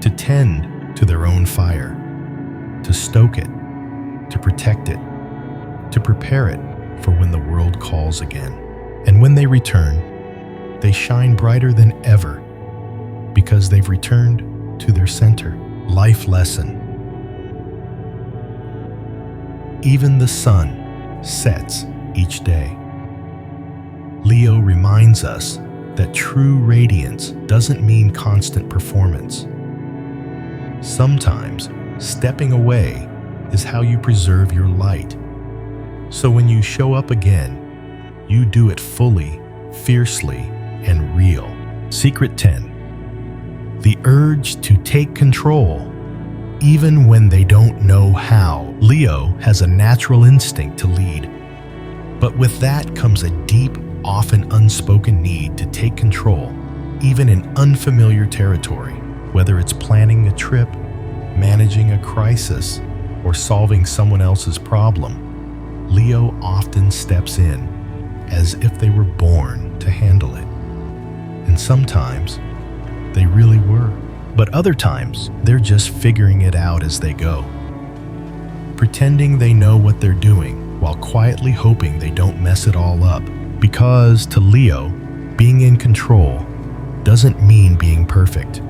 to tend to their own fire, to stoke it, to protect it, to prepare it for when the world calls again. And when they return, they shine brighter than ever because they've returned to their center. Life lesson. Even the sun sets each day. Leo reminds us that true radiance doesn't mean constant performance. Sometimes stepping away is how you preserve your light. So when you show up again, you do it fully, fiercely, and real. Secret 10. The urge to take control, even when they don't know how. Leo has a natural instinct to lead, but with that comes a deep, often unspoken need to take control, even in unfamiliar territory, whether it's planning a trip, managing a crisis, or solving someone else's problem. Leo often steps in as if they were born to handle it. And sometimes they really were. But other times, they're just figuring it out as they go, pretending they know what they're doing while quietly hoping they don't mess it all up. Because to Leo, being in control doesn't mean being perfect.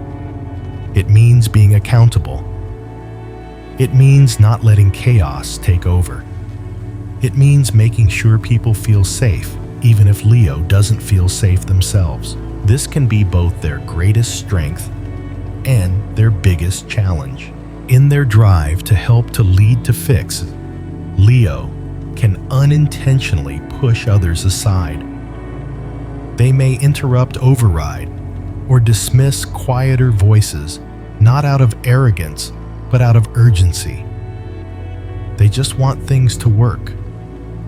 It means being accountable. It means not letting chaos take over. It means making sure people feel safe, even if Leo doesn't feel safe themselves. This can be both their greatest strength and their biggest challenge. In their drive to help to lead to fix, Leo can unintentionally push others aside. They may interrupt, override, or dismiss quieter voices, not out of arrogance, but out of urgency. They just want things to work.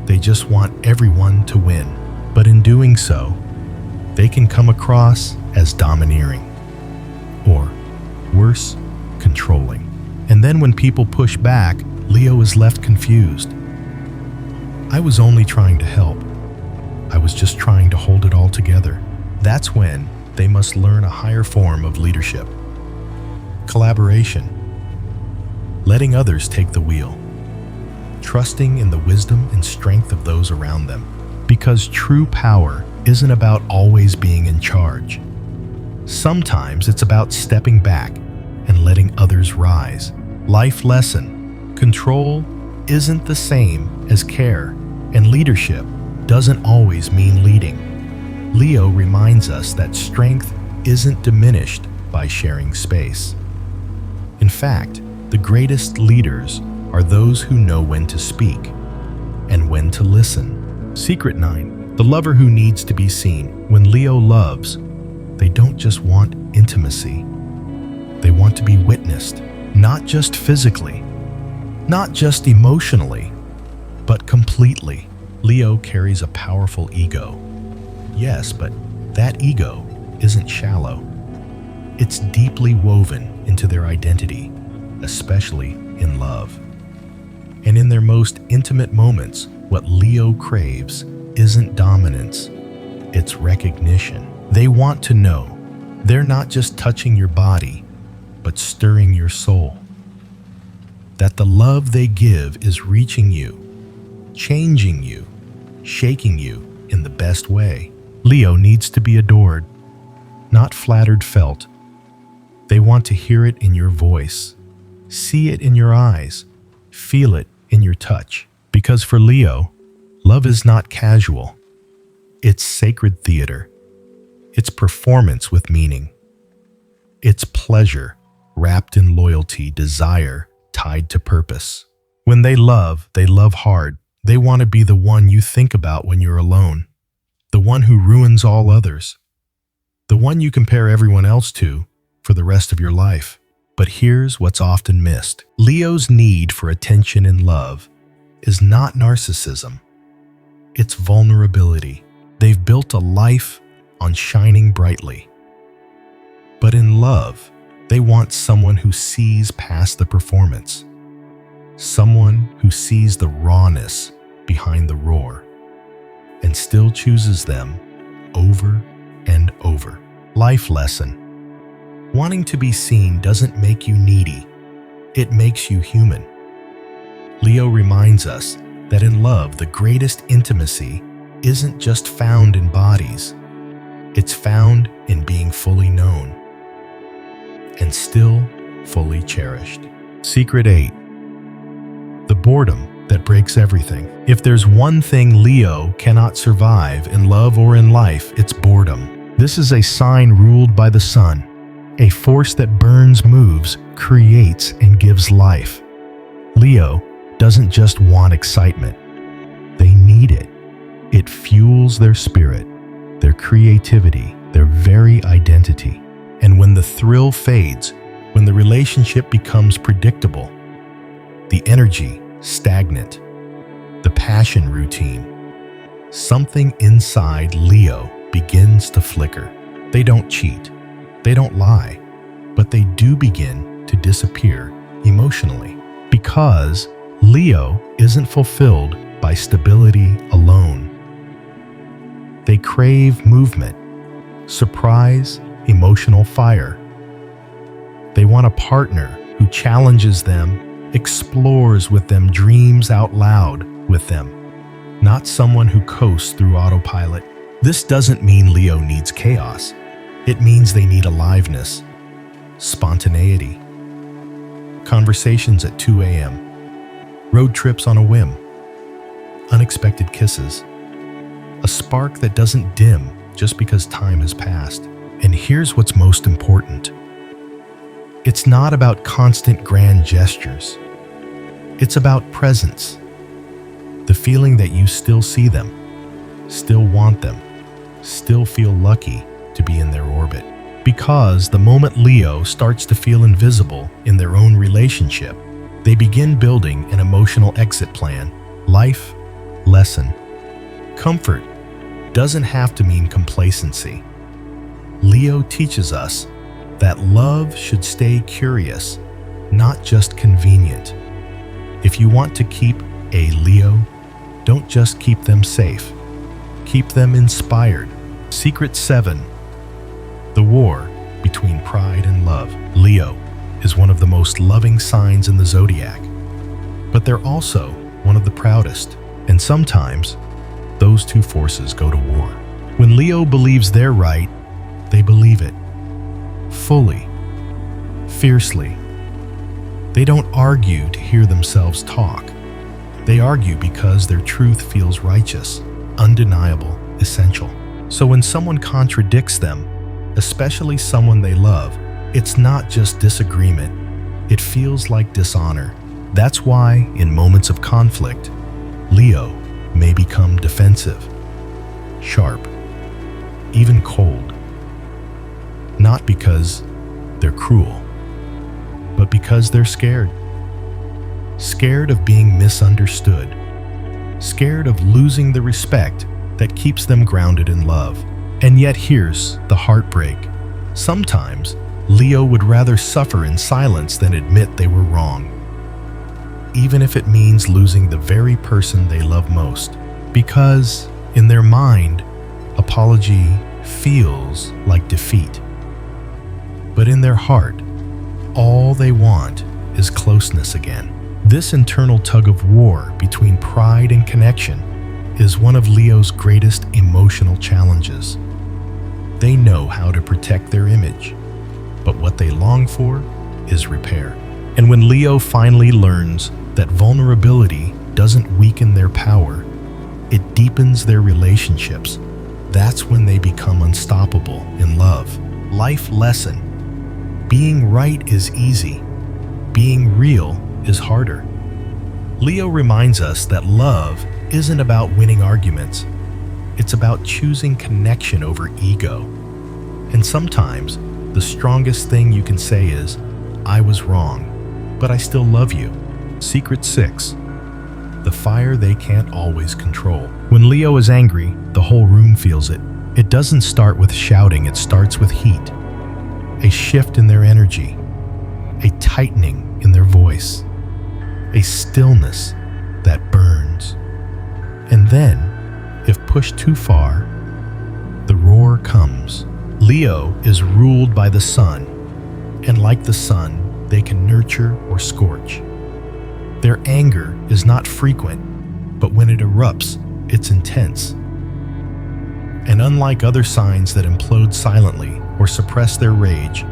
They just want everyone to win. But in doing so, they can come across as domineering, or worse, controlling. And then when people push back, Leo is left confused. I was only trying to help. I was just trying to hold it all together. That's when they must learn a higher form of leadership. Collaboration. Letting others take the wheel. Trusting in the wisdom and strength of those around them. Because true power isn't about always being in charge. Sometimes it's about stepping back and letting others rise. Life lesson. Control isn't the same as care, and leadership doesn't always mean leading. Leo reminds us that strength isn't diminished by sharing space. In fact, the greatest leaders are those who know when to speak and when to listen. Secret 9. The lover who needs to be seen. When Leo loves, they don't just want intimacy. They want to be witnessed, not just physically, not just emotionally, but completely. Leo carries a powerful ego. Yes, but that ego isn't shallow. It's deeply woven into their identity, especially in love. And in their most intimate moments, what Leo craves isn't dominance, it's recognition. They want to know they're not just touching your body, but stirring your soul. That the love they give is reaching you, changing you, shaking you in the best way. Leo needs to be adored, not flattered, felt. They want to hear it in your voice, see it in your eyes, feel it in your touch. Because for Leo, love is not casual. It's sacred theater. It's performance with meaning. It's pleasure wrapped in loyalty, desire tied to purpose. When they love hard. They want to be the one you think about when you're alone, the one who ruins all others, the one you compare everyone else to for the rest of your life. But here's what's often missed. Leo's need for attention and love is not narcissism. It's vulnerability. They've built a life on shining brightly. But in love, they want someone who sees past the performance, someone who sees the rawness behind the roar and still chooses them over and over. Life lesson. Wanting to be seen doesn't make you needy. It makes you human. Leo reminds us that in love, the greatest intimacy isn't just found in bodies. It's found in being fully known and still fully cherished. Secret 8. The boredom that breaks everything. If there's one thing Leo cannot survive in love or in life, it's boredom. This is a sign ruled by the sun, a force that burns, moves, creates, and gives life. Leo doesn't just want excitement. They need it. It fuels their spirit, their creativity, their very identity. And when the thrill fades, when the relationship becomes predictable, the energy stagnant, the passion routine, something inside Leo begins to flicker. They don't cheat, they don't lie, but they do begin to disappear emotionally because Leo isn't fulfilled by stability alone. They crave movement, surprise, emotional fire. They want a partner who challenges them, explores with them, dreams out loud with them, not someone who coasts through autopilot. This doesn't mean Leo needs chaos. It means they need aliveness, spontaneity, conversations at 2 a.m., road trips on a whim, unexpected kisses, a spark that doesn't dim just because time has passed. And here's what's most important. It's not about constant grand gestures. It's about presence. The feeling that you still see them, still want them, still feel lucky to be in their orbit. Because the moment Leo starts to feel invisible in their own relationship, they begin building an emotional exit plan. Life lesson. Comfort doesn't have to mean complacency. Leo teaches us that love should stay curious, not just convenient. If you want to keep a Leo, don't just keep them safe. Keep them inspired. Secret 7. The war between pride and love. Leo is one of the most loving signs in the zodiac, but they're also one of the proudest. And sometimes, those two forces go to war. When Leo believes they're right, they believe it. Fully. Fiercely. They don't argue to hear themselves talk. They argue because their truth feels righteous, undeniable, essential. So when someone contradicts them, especially someone they love, It's not just disagreement, it feels like dishonor. That's why, in moments of conflict, Leo may become defensive, sharp, even cold. Not because they're cruel, but because they're scared. Scared of being misunderstood. Scared of losing the respect that keeps them grounded in love. And yet here's the heartbreak. Sometimes, Leo would rather suffer in silence than admit they were wrong, even if it means losing the very person they love most. Because, in their mind, apology feels like defeat. But in their heart, all they want is closeness again. This internal tug of war between pride and connection is one of Leo's greatest emotional challenges. They know how to protect their image, but what they long for is repair. And when Leo finally learns that vulnerability doesn't weaken their power, it deepens their relationships. That's when they become unstoppable in love. Life lesson: being right is easy. Being real is harder. Leo reminds us that love isn't about winning arguments. It's about choosing connection over ego. And sometimes, the strongest thing you can say is, "I was wrong, but I still love you." Secret 6. The fire they can't always control. When Leo is angry, the whole room feels it. It doesn't start with shouting, it starts with heat. A shift in their energy, a tightening in their voice, a stillness that burns. And then, if pushed too far, the roar comes. Leo is ruled by the sun, and like the sun, they can nurture or scorch. Their anger is not frequent, but when it erupts, it's intense. And unlike other signs that implode silently or suppress their rage,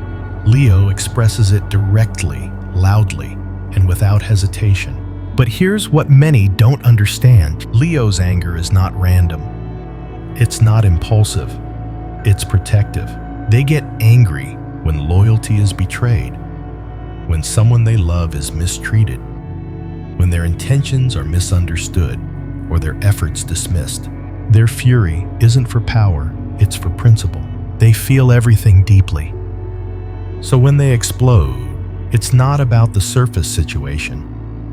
Leo expresses it directly, loudly, and without hesitation. But here's what many don't understand. Leo's anger is not random. It's not impulsive. It's protective. They get angry when loyalty is betrayed, when someone they love is mistreated, when their intentions are misunderstood or their efforts dismissed. Their fury isn't for power, it's for principle. They feel everything deeply. So when they explode, it's not about the surface situation.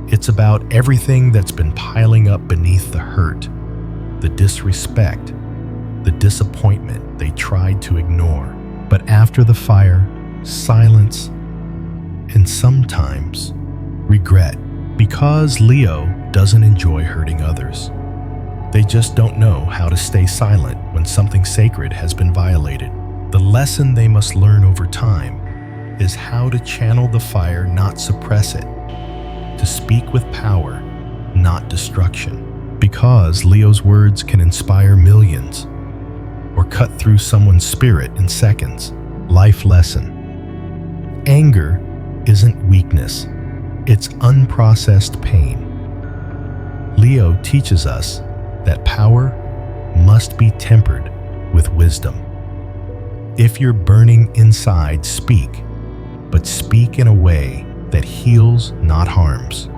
It's about everything that's been piling up beneath the hurt, the disrespect, the disappointment they tried to ignore. But after the fire, silence, and sometimes regret. Because Leo doesn't enjoy hurting others. They just don't know how to stay silent when something sacred has been violated. The lesson they must learn over time is how to channel the fire, not suppress it. To speak with power, not destruction. Because Leo's words can inspire millions or cut through someone's spirit in seconds. Life lesson: anger isn't weakness, it's unprocessed pain. Leo teaches us that power must be tempered with wisdom. If you're burning inside, speak, but speak in a way that heals, not harms.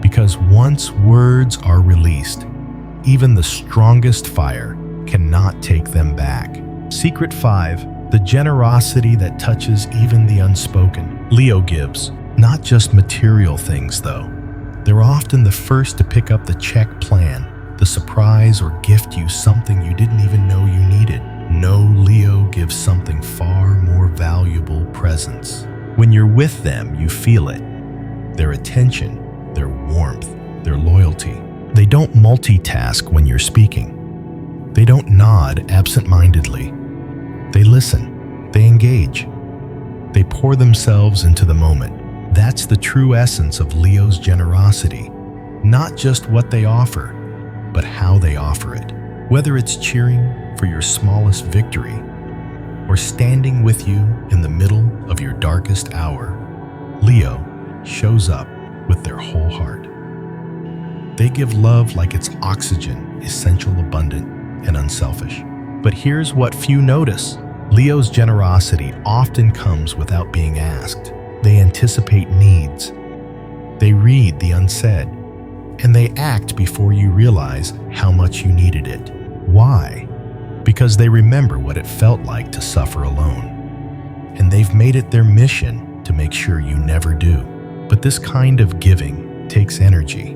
Because once words are released, even the strongest fire cannot take them back. Secret 5. The generosity that touches even the unspoken. Leo gives, not just material things though. They're often the first to pick up the check plan, the surprise or gift you something you didn't even know you needed. No, Leo gives something far more valuable: presence. When you're with them, you feel it. Their attention, their warmth, their loyalty. They don't multitask when you're speaking. They don't nod absent-mindedly. They listen. They engage. They pour themselves into the moment. That's the true essence of Leo's generosity. Not just what they offer, but how they offer it. Whether it's cheering for your smallest victory or standing with you in the middle of your darkest hour, Leo shows up with their whole heart. They give love like it's oxygen, essential, abundant, and unselfish. But here's what few notice. Leo's generosity often comes without being asked. They anticipate needs. They read the unsaid. And they act before you realize how much you needed it. Why? Because they remember what it felt like to suffer alone. And they've made it their mission to make sure you never do. But this kind of giving takes energy.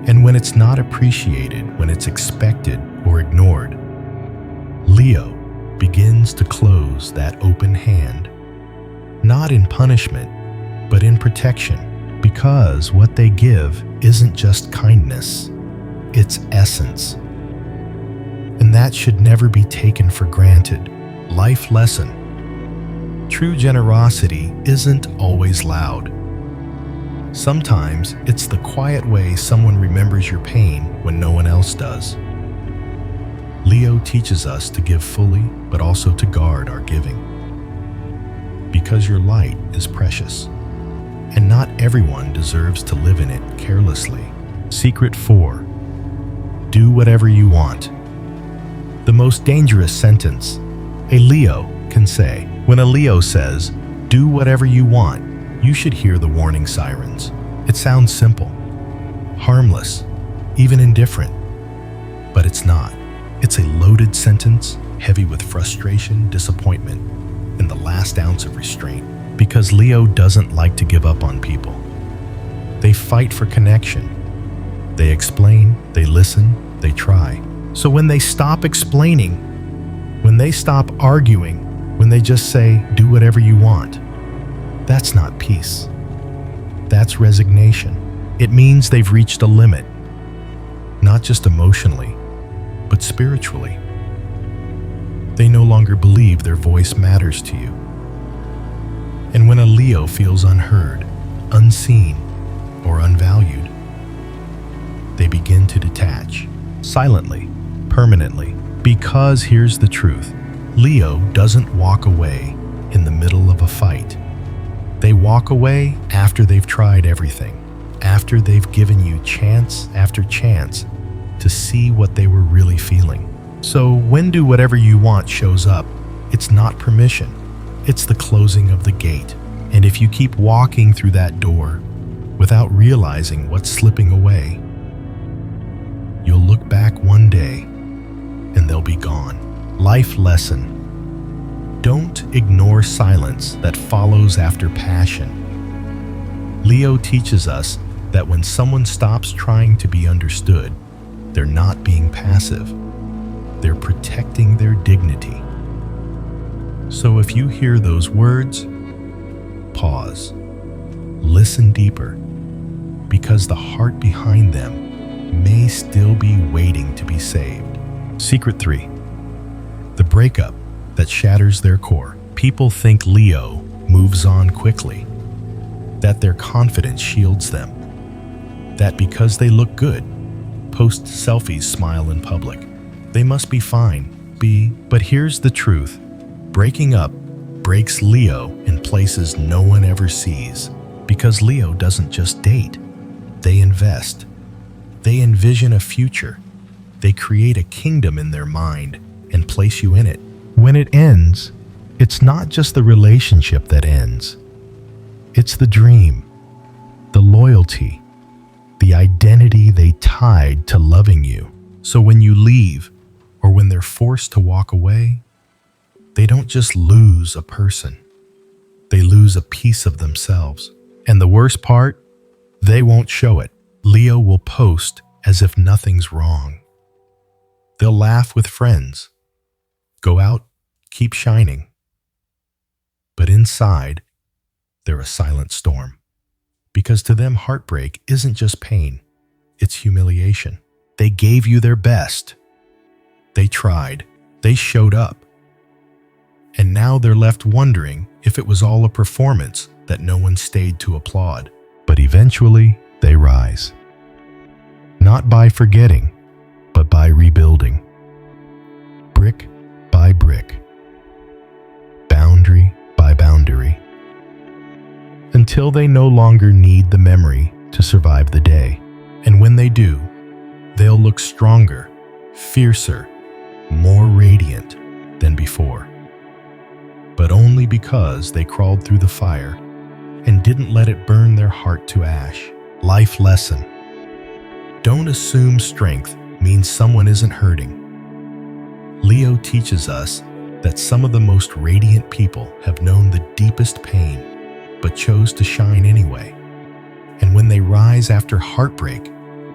And when it's not appreciated, when it's expected or ignored, Leo begins to close that open hand, not in punishment, but in protection, because what they give isn't just kindness, it's essence. And that should never be taken for granted. Life lesson. True generosity isn't always loud. Sometimes it's the quiet way someone remembers your pain when no one else does. Leo teaches us to give fully, but also to guard our giving. Because your light is precious, and not everyone deserves to live in it carelessly. Secret 4. Do whatever you want. The most dangerous sentence a Leo can say. When a Leo says, "Do whatever you want," you should hear the warning sirens. It sounds simple, harmless, even indifferent, but it's not. It's a loaded sentence, heavy with frustration, disappointment, and the last ounce of restraint. Because Leo doesn't like to give up on people. They fight for connection. They explain, they listen, they try. So when they stop explaining, when they stop arguing, when they just say, "Do whatever you want," that's not peace. That's resignation. It means they've reached a limit, not just emotionally, but spiritually. They no longer believe their voice matters to you. And when a Leo feels unheard, unseen, or unvalued, they begin to detach, silently, permanently. Because here's the truth, Leo doesn't walk away in the middle of a fight. They walk away after they've tried everything, after they've given you chance after chance to see what they were really feeling. So when do whatever you want shows up, it's not permission, it's the closing of the gate. And if you keep walking through that door without realizing what's slipping away, you'll look back one day and they'll be gone. Life lesson. Don't ignore silence that follows after passion. Leo teaches us that when someone stops trying to be understood, they're not being passive. They're protecting their dignity. So if you hear those words, pause. Listen deeper, because the heart behind them may still be waiting to be saved. Secret 3. The breakup that shatters their core. People think Leo moves on quickly, that their confidence shields them, that because they look good, post selfies, smile in public, they must be fine. But here's the truth. Breaking up breaks Leo in places no one ever sees. Because Leo doesn't just date. They invest. They envision a future. They create a kingdom in their mind and place you in it. When it ends, it's not just the relationship that ends. It's the dream, the loyalty, the identity they tied to loving you. So when you leave, or when they're forced to walk away, they don't just lose a person. They lose a piece of themselves. And the worst part, they won't show it. Leo will post as if nothing's wrong. They'll laugh with friends, go out, keep shining. But inside, they're a silent storm. Because to them, heartbreak isn't just pain, it's humiliation. They gave you their best. They tried. They showed up. And now they're left wondering if it was all a performance that no one stayed to applaud. But eventually, they rise. Not by forgetting, but by rebuilding. Brick by brick. Boundary by boundary. Until they no longer need the memory to survive the day. And when they do, they'll look stronger, fiercer, more radiant than before. but only because they crawled through the fire and didn't let it burn their heart to ash. Life lesson: don't assume strength means someone isn't hurting. Leo teaches us that some of the most radiant people have known the deepest pain, but chose to shine anyway. And when they rise after heartbreak,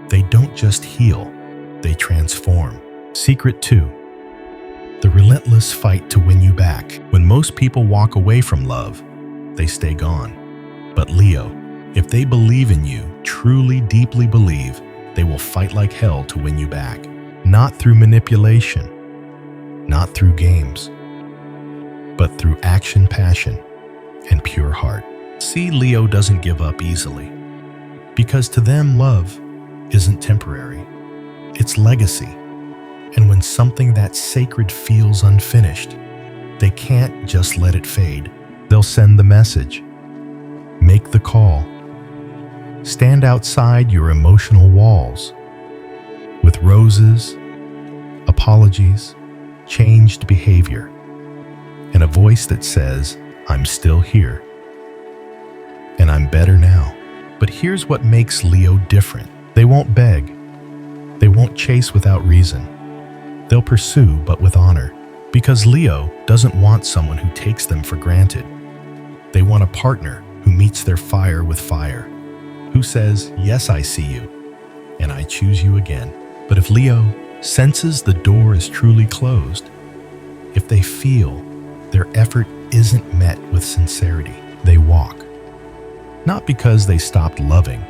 they don't just heal, they transform. Secret 2: the relentless fight to win you back. When most people walk away from love, they stay gone. But Leo, if they believe in you, truly deeply believe, they will fight like hell to win you back. Not through manipulation, not through games, but through action, passion, and pure heart. See, Leo doesn't give up easily, because to them love isn't temporary, it's legacy. And when something that sacred feels unfinished, they can't just let it fade. They'll send the message, make the call, stand outside your emotional walls with roses, apologies, changed behavior, and a voice that says, I'm still here, and I'm better now. But here's what makes Leo different. They won't beg. They won't chase without reason. They'll pursue, but with honor. Because Leo doesn't want someone who takes them for granted. They want a partner who meets their fire with fire, who says, yes, I see you, and I choose you again. But if Leo senses the door is truly closed, if they feel their effort isn't met with sincerity, they walk. Not because they stopped loving,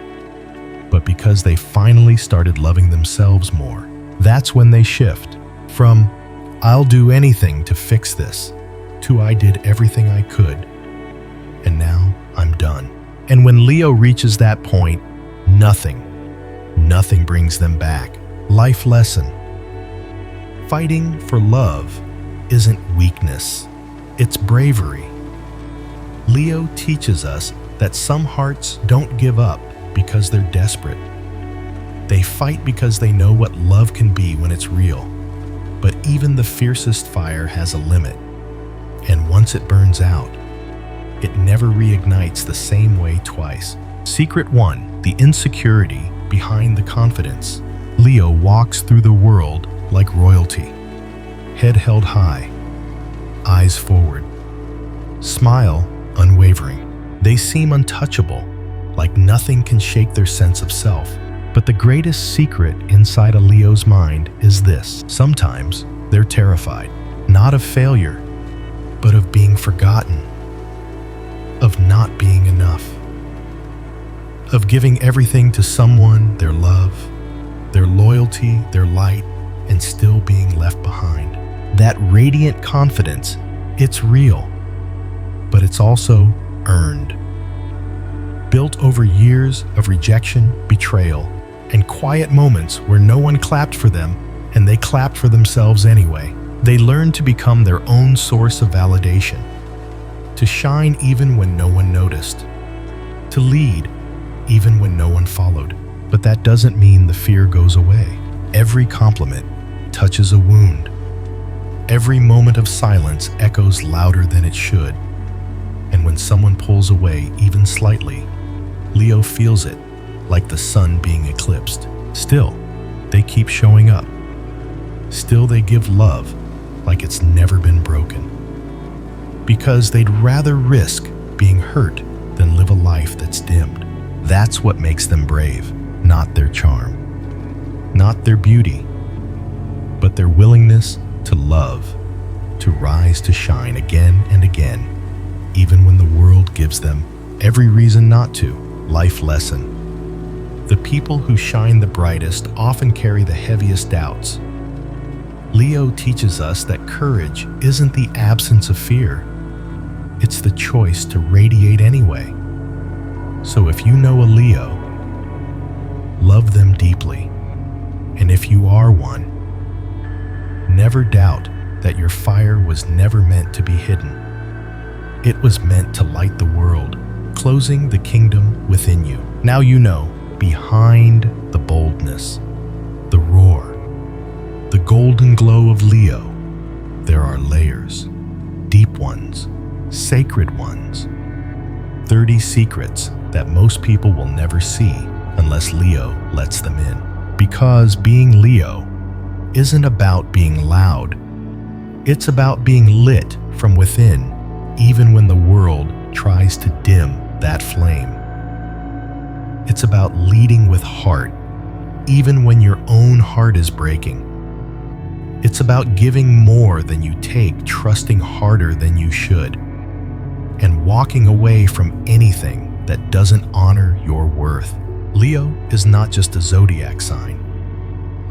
but because they finally started loving themselves more. That's when they shift from, I'll do anything to fix this, to I did everything I could, and now I'm done. And when Leo reaches that point, nothing brings them back. Life lesson: fighting for love isn't weakness, it's bravery. Leo teaches us that some hearts don't give up because they're desperate. They fight because they know what love can be when it's real. But even the fiercest fire has a limit, and once it burns out, it never reignites the same way twice. Secret 1: the insecurity behind the confidence. Leo walks through the world like royalty, head held high, eyes forward, smile unwavering. They seem untouchable, like nothing can shake their sense of self. But the greatest secret inside a Leo's mind is this: sometimes they're terrified, not of failure, but of being forgotten, of not being enough, of giving everything to someone, their love, their loyalty, their light, and still being left behind. That radiant confidence, it's real, but it's also earned. Built over years of rejection, betrayal, and quiet moments where no one clapped for them and they clapped for themselves anyway. They learned to become their own source of validation, to shine even when no one noticed, to lead even when no one followed. But that doesn't mean the fear goes away. Every compliment touches a wound. Every moment of silence echoes louder than it should. And when someone pulls away even slightly, Leo feels it, like the sun being eclipsed. Still, they keep showing up. Still, they give love like it's never been broken. Because they'd rather risk being hurt than live a life that's dimmed. That's what makes them brave, not their charm, not their beauty, but their willingness to love, to rise to shine again and again, even when the world gives them every reason not to. Life lesson: the people who shine the brightest often carry the heaviest doubts. Leo teaches us that courage isn't the absence of fear, it's the choice to radiate anyway. So if you know a Leo, love them deeply. And if you are one, never doubt that your fire was never meant to be hidden. It was meant to light the world, closing the kingdom within you. Now you know, behind the boldness, the roar, the golden glow of Leo, there are layers, deep ones, sacred ones. 30 secrets that most people will never see unless Leo lets them in. Because being Leo isn't about being loud. It's about being lit from within, even when the world tries to dim that flame. It's about leading with heart, even when your own heart is breaking. It's about giving more than you take, trusting harder than you should, and walking away from anything that doesn't honor your worth. Leo is not just a zodiac sign.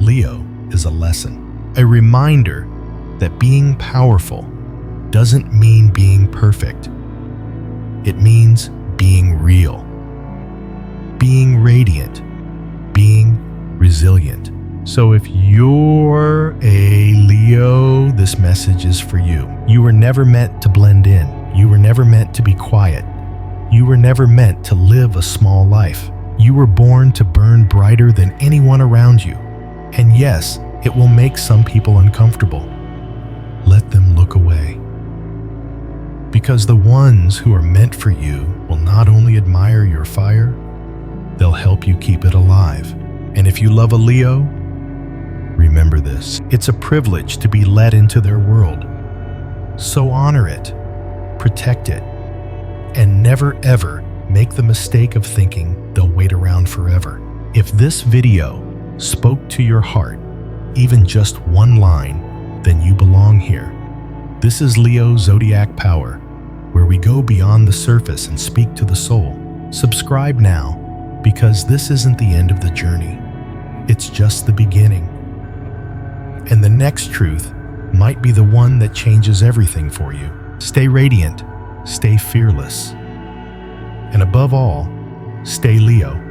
Leo is a lesson, a reminder that being powerful doesn't mean being perfect. It means being real, being radiant, being resilient. So if you're a Leo, this message is for you. You were never meant to blend in. You were never meant to be quiet. You were never meant to live a small life. You were born to burn brighter than anyone around you. And yes, it will make some people uncomfortable. Let them look away. Because the ones who are meant for you will not only admire your fire, they'll help you keep it alive. And if you love a Leo, remember this. It's a privilege to be let into their world. So honor it, protect it, and never ever make the mistake of thinking they'll wait around forever. If this video spoke to your heart, even just one line, then you belong here. This is Leo Zodiac Power, where we go beyond the surface and speak to the soul. Subscribe now, because this isn't the end of the journey. It's just the beginning. And the next truth might be the one that changes everything for you. Stay radiant, stay fearless, and above all, stay Leo.